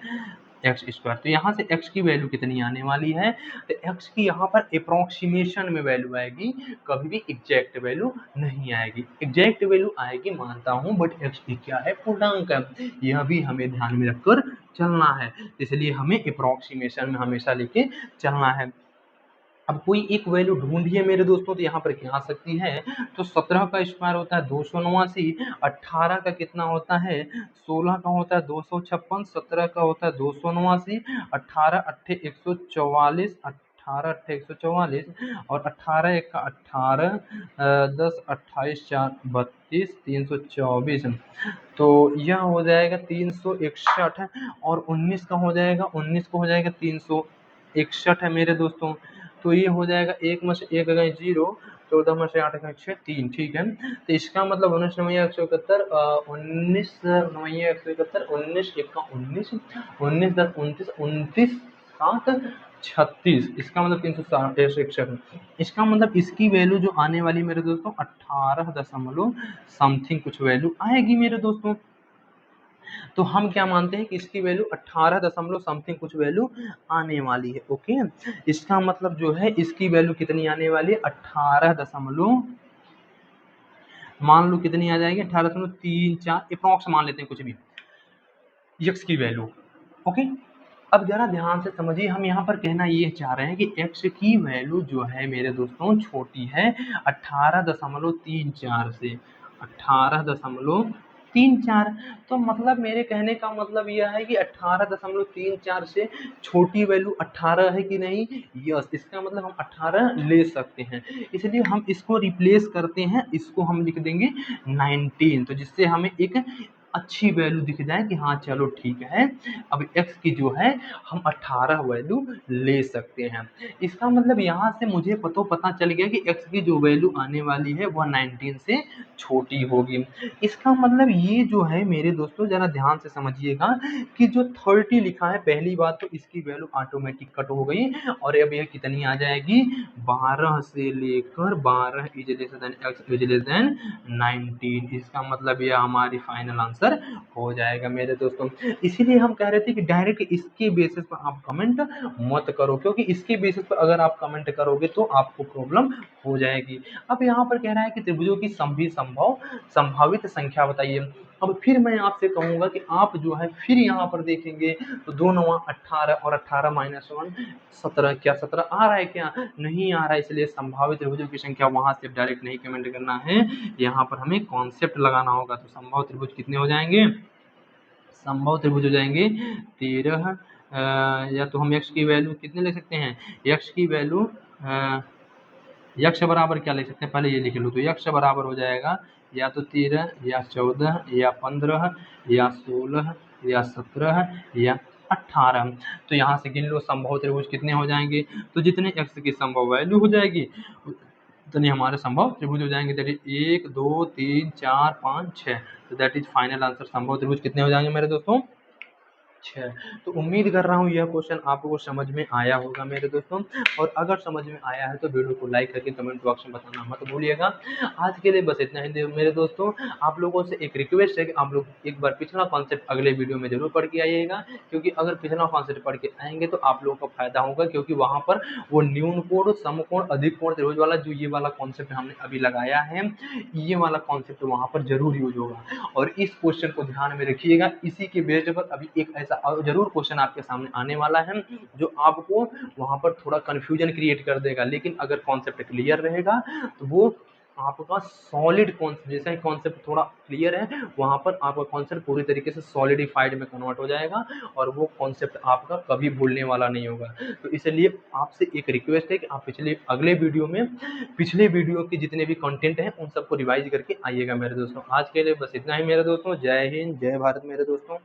x square. तो यहाँ से x की वैल्यू कितनी आने वाली है, तो x की यहाँ पर अप्रोक्सीमेशन में वैल्यू आएगी, कभी भी एग्जैक्ट वैल्यू नहीं आएगी। एग्जैक्ट वैल्यू आएगी मानता हूँ, बट x की क्या है, पूर्णांक है, यह भी हमें ध्यान में रखकर चलना है, इसलिए हमें अप्रोक्सीमेशन में हमेशा लेके चलना है। अब कोई एक वैल्यू ढूंढिए मेरे दोस्तों, तो यहाँ पर क्या आ सकती है, तो 17 का स्क्वायर होता है 289, 18 का कितना होता है, 16 का होता है 256, 17 का होता है 289, 18 अट्ठे 144, 18 अट्ठे 144 और 18 एक का 18, 10 28 4 32 324, तो यह हो जाएगा 361, और 19 का हो जाएगा, 19 को हो जाएगा 361 है मेरे दोस्तों। तो ये हो जाएगा 1 में से 1 गए 0, 14 में से 8 गए 6 3, ठीक है। तो इसका मतलब 19 नवैया 171, 19 नवैया 171, 19 1 का 19, 19 10 29, 29 7 36, इसका मतलब 361। इसका मतलब इसकी वैल्यू जो आने वाली मेरे दोस्तों 18 दशमलव समथिंग कुछ वैल्यू आएगी मेरे दोस्तों। तो हम क्या मानते हैं कि इसकी वैल्यू 18 दशमलव समथिंग कुछ वैल्यू आने वाली है। ओके, इसका मतलब जो है इसकी वैल्यू कितनी आने वाली है, 18 दशमलव, मान लो कितनी आ जाएगी, 18.34 अप्रॉक्स मान लेते हैं कुछ भी, x की वैल्यू। ओके, अब जरा ध्यान से समझिए, हम यहाँ पर कहना ये चाह रहे हैं कि x की वैल्यू जो है मेरे दोस्तों छोटी है 18.34 से, 18.34। तो मतलब मेरे कहने का मतलब यह है कि 18.34 से छोटी वैल्यू 18 है कि नहीं, यस, इसका मतलब हम 18 ले सकते हैं, इसलिए हम इसको रिप्लेस करते हैं, इसको हम लिख देंगे 19, तो जिससे हमें एक अच्छी वैल्यू दिख जाए कि हाँ चलो ठीक है, अब x की जो है हम 18 वैल्यू ले सकते हैं। इसका मतलब यहाँ से मुझे पता चल गया कि x की जो वैल्यू आने वाली है वह 19 से छोटी होगी। इसका मतलब ये जो है मेरे दोस्तों जरा ध्यान से समझिएगा कि जो 30 लिखा है, पहली बात तो इसकी वैल्यू ऑटोमेटिक कट हो गई, और अब यह कितनी आ जाएगी, 12 से लेकर 12 is less than x is less than 19। इसका मतलब यह हमारी फाइनल आंसर हो जाएगा मेरे दोस्तों। इसीलिए हम कह रहे थे कि डायरेक्ट इसके बेसिस पर आप कमेंट मत करो, क्योंकि इसके बेसिस पर अगर आप कमेंट करोगे तो आपको प्रॉब्लम हो जाएगी। अब यहाँ पर कह रहा है कि त्रिभुजों की संभावित संख्या बताइए। अब फिर मैं आपसे कहूंगा कि आप जो है फिर यहाँ पर देखेंगे तो 2 9 18 और 18 माइनस 1 17, क्या 17 आ रहा है, क्या नहीं आ रहा है, इसलिए संभावित त्रिभुजों की संख्या वहां से डायरेक्ट नहीं कमेंट करना है, यहाँ पर हमें कॉन्सेप्ट लगाना होगा। तो संभव त्रिभुज कितने हो जाएंगे, संभव त्रिभुज हो जाएंगे 13 या तो हम x की वैल्यू कितने ले सकते हैं, x की वैल्यू यक्ष बराबर क्या लिख सकते हैं, पहले ये लिख लो। तो यक्ष बराबर हो जाएगा या तो 13 या 14 या 15 या 16 या 17 या 18। तो यहाँ से गिन लो संभव त्रिभुज कितने हो जाएंगे। तो जितने x की संभव वैल्यू हो जाएगी उतने हमारे संभव त्रिभुज हो जाएंगे। That is 1 2 3 4 5 6। तो दैट इज फाइनल आंसर, संभव त्रिभुज कितने हो जाएंगे मेरे दोस्तों, 6। तो उम्मीद कर रहा हूँ यह क्वेश्चन आपको समझ में आया होगा मेरे दोस्तों। और अगर समझ में आया है तो वीडियो को लाइक करके कमेंट बॉक्स में बताना मत भूलिएगा। आज के लिए बस इतना ही मेरे दोस्तों। आप लोगों से एक रिक्वेस्ट है कि आप लोग एक बार पिछला कॉन्सेप्ट अगले वीडियो में जरूर पढ़ के आइएगा, क्योंकि अगर पिछला कॉन्सेप्ट पढ़ के आएंगे तो आप लोगों का फायदा होगा, क्योंकि वहाँ पर वो न्यून कोण, समकोण, अधिक कोण त्रिभुज वाला जो ये वाला कॉन्सेप्ट हमने अभी लगाया है, ये वाला कॉन्सेप्ट वहाँ पर जरूर यूज होगा। और इस क्वेश्चन को ध्यान में रखिएगा। इसी के बेस पर अभी एक ऐसा जरूर क्वेश्चन आपके सामने आने वाला है जो आपको वहां पर थोड़ा कंफ्यूजन क्रिएट कर देगा, लेकिन अगर कॉन्सेप्ट क्लियर रहेगा तो वो आपका सॉलिड कॉन्सेप्ट, जैसे ही कॉन्सेप्ट थोड़ा क्लियर है वहां पर आपका कॉन्सेप्ट पूरी तरीके से सॉलिडिफाइड में कन्वर्ट हो जाएगा और वो कॉन्सेप्ट आपका कभी भूलने वाला नहीं होगा। तो इसलिए आपसे एक रिक्वेस्ट है कि आप अगले वीडियो में पिछले वीडियो के जितने भी कंटेंट हैं उन सबको रिवाइज करके आइएगा मेरे दोस्तों। आज के लिए बस इतना ही मेरे दोस्तों। जय हिंद, जय भारत मेरे दोस्तों।